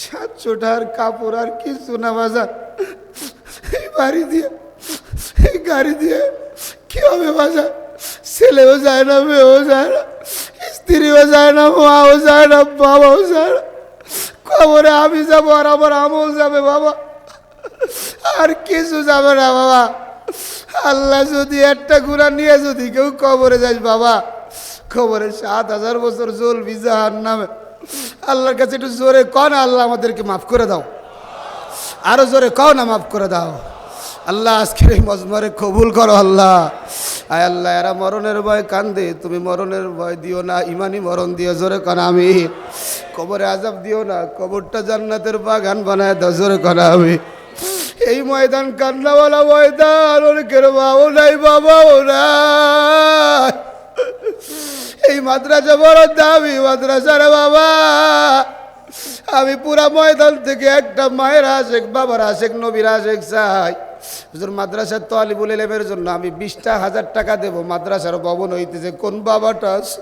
700 টাকার কাপড় আর কিছু না বাজার। এই বাড়ি দিয়ে এই গাড়ি দিয়ে কি হবে বাজার? ছেলেও যায় না, মেয়েও যায় না, স্ত্রীও যায় না, মাও যায় না, বাবাও যায় না। কবরে আমি যাবো আর আমার আমল যাবে বাবা, আর কিছু যাবে না বাবা। আল্লাহ যদি একটা গুনাহ নিয়ে যদি কেউ কবরে যাস বাবা, কবরে 7000 বছর জ্বলবি জাহান্নামে। আল্লাহর কাছে একটু জোরে কও না, আল্লাহ আমাদেরকে মাফ করে দাও। আরো জোরে কও না, মাফ করে দাও আল্লাহ। আজকের এই মজমারে কবুল করো আল্লাহ। আয় আল্লাহ, এরা মরণের ভয় কান্দে, তুমি মরণের ভয় দিও না, ইমানি মরণ দিও, জোরে কন আমি। কবরে আযাব দিও না, কবরটা জান্নাতের বাগান বানায় দাও, জোরে কন আমি। এই ময়দান কান্নাওয়ালা ময়দান, অনেকের বাবাও নাই, বাবাও নাই। এই মাদ্রাসা বড় দামি মাদ্রাসা রে বাবা। আমি পুরা ময়দান থেকে একটা মায়ের আশেক, বাবার আশেক, নবীর আশেক চাই। হুজুর মাদ্রাসার তালিবুল ইলমের জন্য আমি 20,000 টাকা দেব, মাদ্রাসার ভবন হইতেছে। কোন বাবাটা আছে?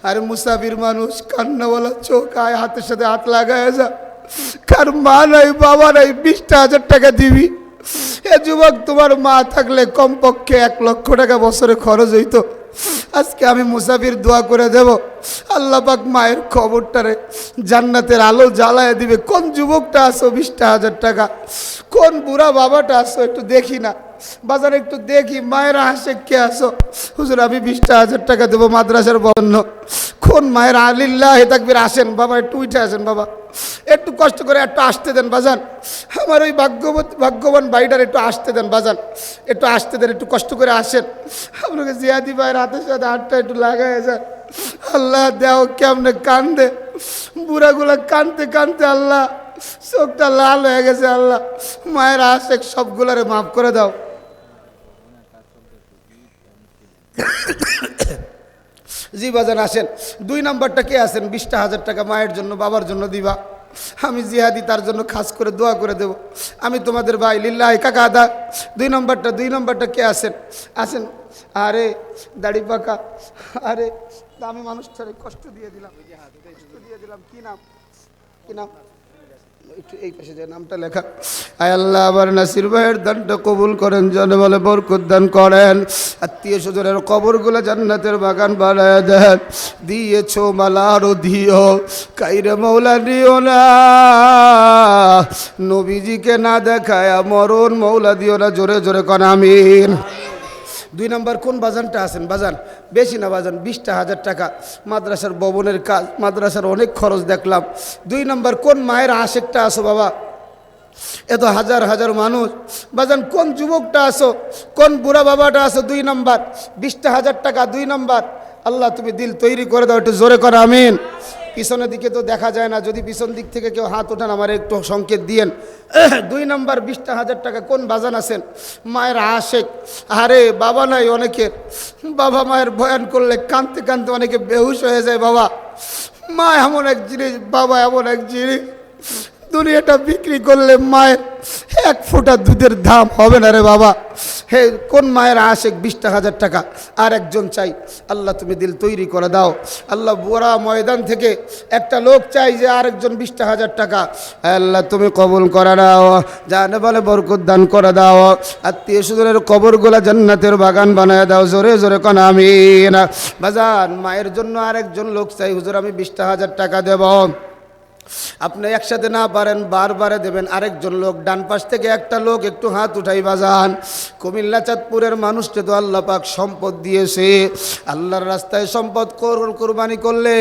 আরে মুসাফির মানুষ, কান্নাওয়ালা চোখ, আয় হাতের সাথে হাত লাগায় যা। কার মা নাই, বাবা নাই, 20,000 টাকা দিবি। এ যুবক, তোমার মা থাকলে কমপক্ষে 1 লক্ষ টাকা বছরে খরচ হইতো। আজকে আমি মুসাফির দোয়া করে দেব, আল্লাহ পাক মায়ের খবরটারে জান্নাতের আলো জ্বালায় দিবে। কোন যুবকটা আসো 20,000 টাকা? কোন বুড়া বাবাটা আসো একটু দেখি না বাজারে, একটু দেখি মায়ের হাসে কে আসো। হুজুর আমি 20,000 টাকা দেবো মাদ্রাসার বন্ধ। কোন মায়ের আলিল্লাহ তাকবীর আসেন বাবা, একটু উঠে আসেন বাবা, একটু কষ্ট করে একটু আসতে দেন বাজান। আমার ওই ভাগ্যবান বাড়িটার একটু আসতে দেন বাজান, একটু আসতে দেন, একটু কষ্ট করে আসেন। আপনাকে জিয়াদি ভাইয়ের হাতের সাথে হাতটা একটু লাগাই যান। আল্লাহ দেও কেমনে কান্দে, বুড়াগুলা কানতে কানতে আল্লাহ চোখটা লাল হয়ে গেছে। আল্লাহ মায়ের আশেক সবগুলারে মাফ করে দাও। জি বাজান আসেন। 2 নাম্বারটা কে আছেন? 20,000 টাকা মায়ের জন্য, বাবার জন্য দিবা। আমি জিহাদি তার জন্য খাস করে দোয়া করে দেব। আমি তোমাদের ভাই লিল্লাহি। কাকা আদা 2 নাম্বারটা কে আছেন? আসেন। আরে দাড়ি পাকা, আরে আমি মানুষটারে কষ্ট দিয়ে দিলাম, কি নাম, কি নাম? একটু এই পাশে যে নামটা লেখা। আয় আল্লাহ আবার নাসির ভাইয়ের দানটা কবুল করেন, জানে বলে বরকত দান করেন। আত্মীয় স্বজনের কবরগুলো জান্নাতের বাগান বানায় দেন। দিয়েছো মালা আরো দিও, কাইরে মৌলা দিও না। নবীজিকে না দেখায় মরণ মৌলা দিও না, জোরে জোরে কন আমিন। 2 নাম্বার কোন বাজানটা আছেন? বাজান বেশি না বাজান, 20,000 টাকা মাদ্রাসার ভবনের কাজ, মাদ্রাসার অনেক খরচ দেখলাম। 2 নাম্বার কোন মায়ের আশেকটা আসো বাবা? এত হাজার হাজার মানুষ বাজান, কোন যুবকটা আসো, কোন বুড়া বাবাটা আসো? 2 নাম্বার 20,000 টাকা, 2 নাম্বার। আল্লাহ তুমি দিল তৈরি করে দাও, একটু জোরে করো আমিন। পিছনের দিকে তো দেখা যায় না, যদি পিছন দিক থেকে কেউ হাত ওঠান আমার একটু সংকেত দিয়েন। 2 নাম্বার 20,000 টাকা কোন বাজান আছেন? মায়ের আশেক। আরে বাবা নাই অনেকের, বাবা মায়ের বয়ান করলে কাঁদতে কাঁদতে অনেকে বেহুশ হয়ে যায়। বাবা মা এমন এক জিনিস, বাবা এমন এক জিনিস, দুনিয়াটা বিক্রি করলে মায়ের 1 ফোঁটা দুধের দাম হবে না রে বাবা। হে কোন মায়ের আশেক? 20,000 টাকা। আর একজন চাই, আল্লাহ তুমি দিল তৈরি করে দাও। আল্লাহ বুড়া ময়দান থেকে একটা লোক চাই যে আরেকজন 20,000 টাকা। আল্লাহ তুমি কবুল করে দাও, জানে বলে বরকত দান করে দাও। আত্মীয় স্বজনের কবরগুলা জান্নাতের বাগান বানায় দাও, জোরে জোরে কোন আমিন। বাজান মায়ের জন্য আরেকজন লোক চাই, হুজুর আমি 20,000 টাকা দেব। আপনি একসাথে না পারেন বারবারে দেবেন। আরেকজন লোক, ডান পাশ থেকে একটা লোক একটু হাত উঠাই বাজান। কুমিল্লা চাঁদপুরের মানুষকে তো আল্লাহ পাক সম্পদ দিয়েছে। আল্লাহর রাস্তায় সম্পদ কোরবানি করলে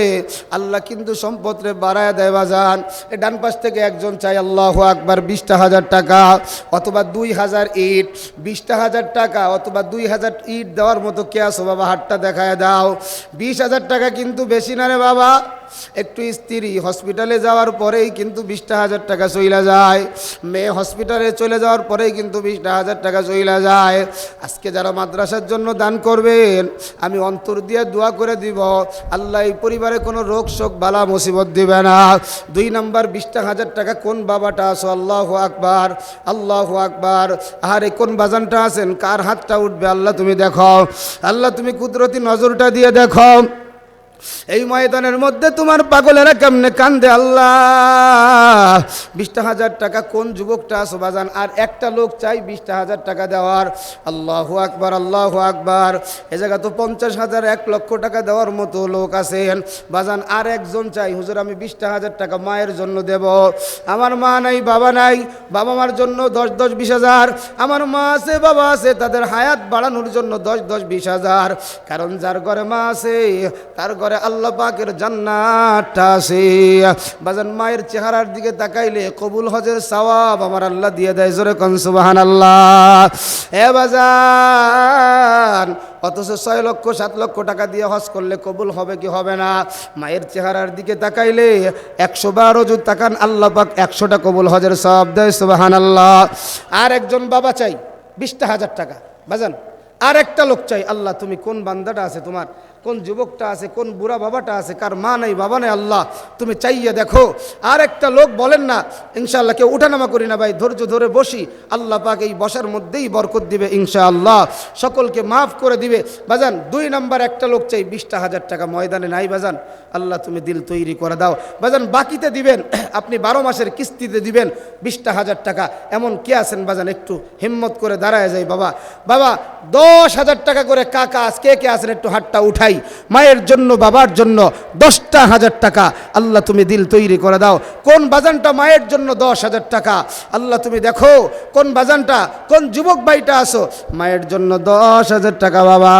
আল্লাহ কিন্তু সম্পদরে বাড়ায় দেয় বাজান। এই ডান পাশ থেকে একজন চাই, আল্লাহু আকবার, 20,000 টাকা অথবা 2,000 ইট। 20,000 টাকা অথবা 2,000 ইট দেওয়ার মতো কে আছো বাবা? হাতটা দেখায় দাও। 20,000 টাকা কিন্তু বেশি না রে বাবা। একটু স্ত্রী হসপিটালে যাওয়ার পরেই কিন্তু 20,000 টাকা চইলা যায়, মেয়ে হসপিটালে চলে যাওয়ার পরেই কিন্তু 20,000 টাকা চইলা যায়। আজকে যারা মাদ্রাসার জন্য দান করবেন, আমি অন্তর দিয়ে দোয়া করে দিব, আল্লাহ এই পরিবারে কোনো রোগ শোক বালা মুসিবত দিবে না। 2 নম্বর 20,000 টাকা কোন বাবাটা আছো? আল্লাহু আকবার, আল্লাহু আকবার। আরে কোন বাজানটা আছেন, কার হাতটা উঠবে আল্লাহ তুমি দেখো, আল্লাহ তুমি কুদরতি নজরটা দিয়ে দেখো। এই ময়দানের মধ্যে তোমার পাগলেরা কেমনে কান্দে আল্লাহ। 20,000 টাকা কোন যুবকটা আছো বাজান? আর একটা লোক চাই 20,000 টাকা দেওয়ার। আল্লাহু আকবার, আল্লাহু আকবার। এ জায়গা তো 50,000 1 লক্ষ টাকা দেওয়ার মতো লোক আছেন বাজান। আর একজন চাই, হুজুর আমি 20,000 টাকা মায়ের জন্য দেব। আমার মা নাই, বাবা নাই, বাবা মার জন্য 10-10 20,000। আমার মা আছে, বাবা আছে, তাদের হায়াত বাড়ানোর জন্য 10-10 20,000। কারণ যার ঘরে মা আছে তার ঘরে আল্লাহ পাকের জান্নাতটা আছে বাজান। মায়ের চেহারার দিকে তাকাইলে কবুল হজের সওয়াব আমার আল্লাহ দিয়ে দেয়। জোরে কোন সুবহানাল্লাহ। এ বাজান, অথচ 6 লক্ষ 7 লক্ষ টাকা দিয়ে হজ করলে কবুল হবে কি হবে না? মায়ের চেহারার দিকে তাকাইলে 100 বার ওযুর তাকান, আল্লাহ পাক 100টা কবুল হজের সওয়াব দেয়। সুবহানাল্লাহ। আর একজন বাবা চাই 20,000 টাকা বাজান। আর একটা লোক চাই, আল্লাহ তুমি কোন বান্দাটা আছে তোমার, কোন যুবকটা আছে, কোন বুড়া বাবাটা আছে, কার মা নাই বাবা নাই, আল্লাহ তুমি চাইয়া দেখো। আর একটা লোক বলেন না, ইনশাআল্লাহ কেউ উঠানামা করি না ভাই, ধৈর্য ধরে বসি, আল্লাহ পাক এই বসার মধ্যেই বরকত দিবে ইনশাআল্লাহ, সকলকে মাফ করে দিবে বাজান। 2 নাম্বার একটা লোক চাই 20,000 টাকা ময়দানে নাই বাজান, আল্লাহ তুমি দিল তৈরি করে দাও বাজান। বাকিতে দিবেন আপনি 12 মাসের কিস্তিতে দিবেন 20,000 টাকা। এমন কে আছেন বাজান, একটু হিম্মত করে দাঁড়ায় যাই বাবা। বাবা 10,000 টাকা করে কাকা কে কে আছেন একটু হাতটা উঠাই। মায়ের জন্য বাবার জন্য 10,000 টাকা, আল্লাহ তুমি দিল তৈরি করে দাও। কোন বাজানটা মায়ের জন্য 10,000 টাকা, আল্লাহ তুমি দেখো কোন বাজানটা, কোন যুবক ভাইটা আছো মায়ের জন্য 10,000 টাকা। বাবা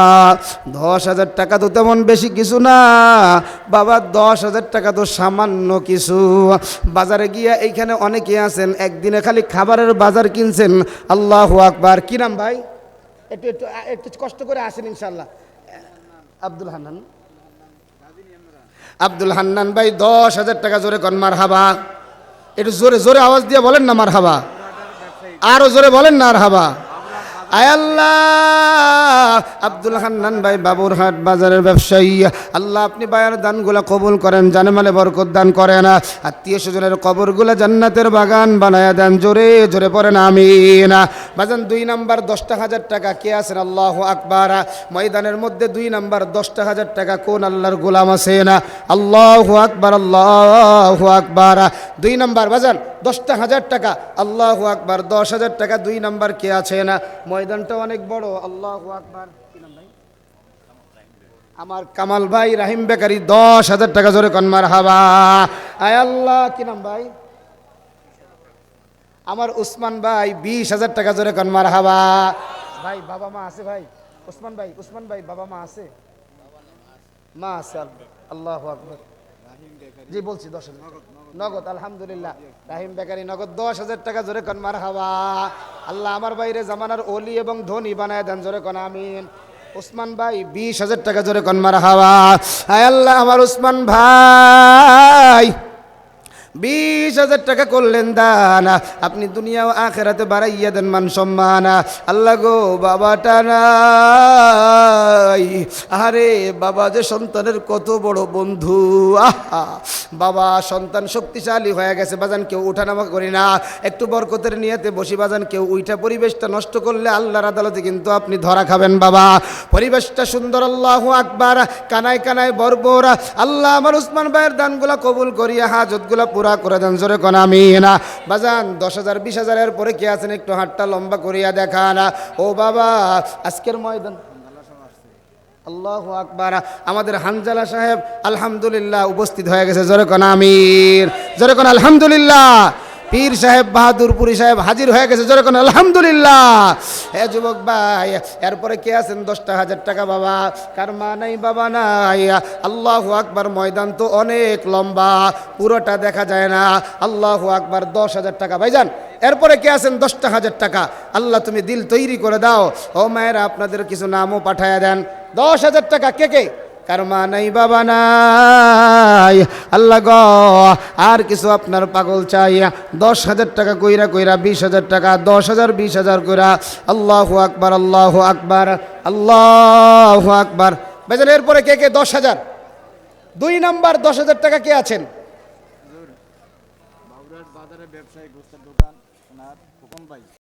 10,000 টাকা তো তেমন বেশি কিছু না বাবা, 10,000 টাকা তো সামান্য কিছু। বাজারে গিয়া এইখানে অনেকে আছেন একদিনে খালি খাবারের বাজার কিনছেন। আল্লাহু আকবার। কি নাম ভাই? একটু একটু একটু কষ্ট করে আসেন ইনশাআল্লাহ। আব্দুল হান্নান, আব্দুল হান্নান ভাই 10,000 টাকা। জোরে কন মারহাবা। একটু জোরে জোরে আওয়াজ দিয়ে বলেন না মারহাবা, আরো জোরে বলেন না মারহাবা। আয় আল্লাহ, আব্দুল হান্নান ভাই বাবুরহাট বাজারের ব্যবসায়ী, আল্লাহ আপনি ভাইয়ের দানগুলা কবুল করেন, জানেমালে বরকত দান করেন, আত্মীয় স্বজনের কবরগুলা জান্নাতের বাগান বানায়া দেন। জোরে জোরে পড়েন আমিন বাজান। 2 নাম্বার 10,000 টাকা কে আছেন? আল্লাহু আকবার। ময়দানের মধ্যে 2 নাম্বার 10,000 টাকা কোন আল্লাহর গোলাম আছেন? আল্লাহু আকবার, আল্লাহু আকবার। 2 নাম্বার বাজান 10,000 টাকা, আল্লাহু আকবার। 10,000 টাকা 2 নাম্বার কে আছেন? ময়দানটা অনেক বড়। আল্লাহু আকবার। কি নাম ভাই? আমার কামাল ভাই রাহিম বেকারি 10,000 টাকা। জোরে কোন মারহাবা। আয় আল্লাহ। কি নাম ভাই? আমার উসমান ভাই 20,000 টাকা। জোরে কোন মারহাবা। ভাই বাবা মা আছে ভাই? উসমান ভাই, উসমান ভাই বাবা মা আছে? মা আছে। আল্লাহু আকবার। জি বলছি 10,000 নগদ। আলহামদুলিল্লাহ। রাহিম বেকারি নগদ 10,000 টাকা। জোরে কোন মারহাবা। আল্লাহ আমার বাইরে জামানার ওলি এবং ধনী বানায় দেন। জোরে কোন আমিন। উসমান ভাই 20,000 টাকা। জোরে কোন মারহাবা। আয় আল্লাহ আমার উসমান ভাই 20,000 টাকা করলেন দান, আপনি দুনিয়া ও আখেরাতে বাড়াইয়া দেন মান সম্মান। আল্লাহ গো বাবাটা নাই, আরে বাবা যে সন্তানের কত বড় বন্ধু। আহা বাবা সন্তান শক্তিশালী হয়ে গেছে বাজান, কেউ উঠানামা করি না, একটু বরকতের নিয়তে বসি বাজান। কেউ উইঠা পরিবেশটা নষ্ট করলে আল্লাহর আদালতে কিন্তু আপনি ধরা খাবেন বাবা। পরিবেশটা সুন্দর। আল্লাহু আকবার। কানায় কানায় বরবর। আল্লাহ আমার উসমান ভাইয়ের দানগুলা কবুল করিয়া হাজতগুলা পুরা করে দেন। জোরে কোন আমিন বাজান। 10,000 20,000 এর পরে কে আছেন একটু হাতটা লম্বা করিয়া দেখান। ও বাবা আজকের ময়দান আল্লাহু আকবার। আমাদের হানজালা সাহেব আলহামদুলিল্লাহ উপস্থিত হয়ে গেছে। জোরে কোন আমিন, জোরে কোন আলহামদুলিল্লাহ। পীর সাহেব বাহাদুরপুরি সাহেব হাজির হয়ে গেছে। জোরে কোন আলহামদুলিল্লাহ। হে যুবক ভাই এরপরে কে আছেন? 10,000 টাকা। বাবা কার মা নাই বাবা নাই? আল্লাহু আকবার। ময়দান তো অনেক লম্বা, পুরোটা দেখা যায় না। আল্লাহু আকবার। 10,000 টাকা ভাইজান। এরপরে কে আছেন? 10,000 টাকা। আল্লাহ তুমি দিল তৈরি করে দাও। ও মায়েরা আপনাদের কিছু নামও পাঠায়া দেন। 10,000 টাকা কে কে? কার মা নাই বাবা নাই, আল্লাহ গো আর কিছু আপনার পাগল চাই, 10,000 টাকা কইরা কইরা 20,000 টাকা, 10,000 20,000 কইরা। আল্লাহু আকবার, আল্লাহু আকবার, আল্লাহু আকবার। বেজান এরপরে কে কে 10,000? 2 নাম্বার 10,000 টাকা কে আছেন?
বাজারে ব্যবসায়ী গোস্তের দোকান ওনার হুকুম ভাই।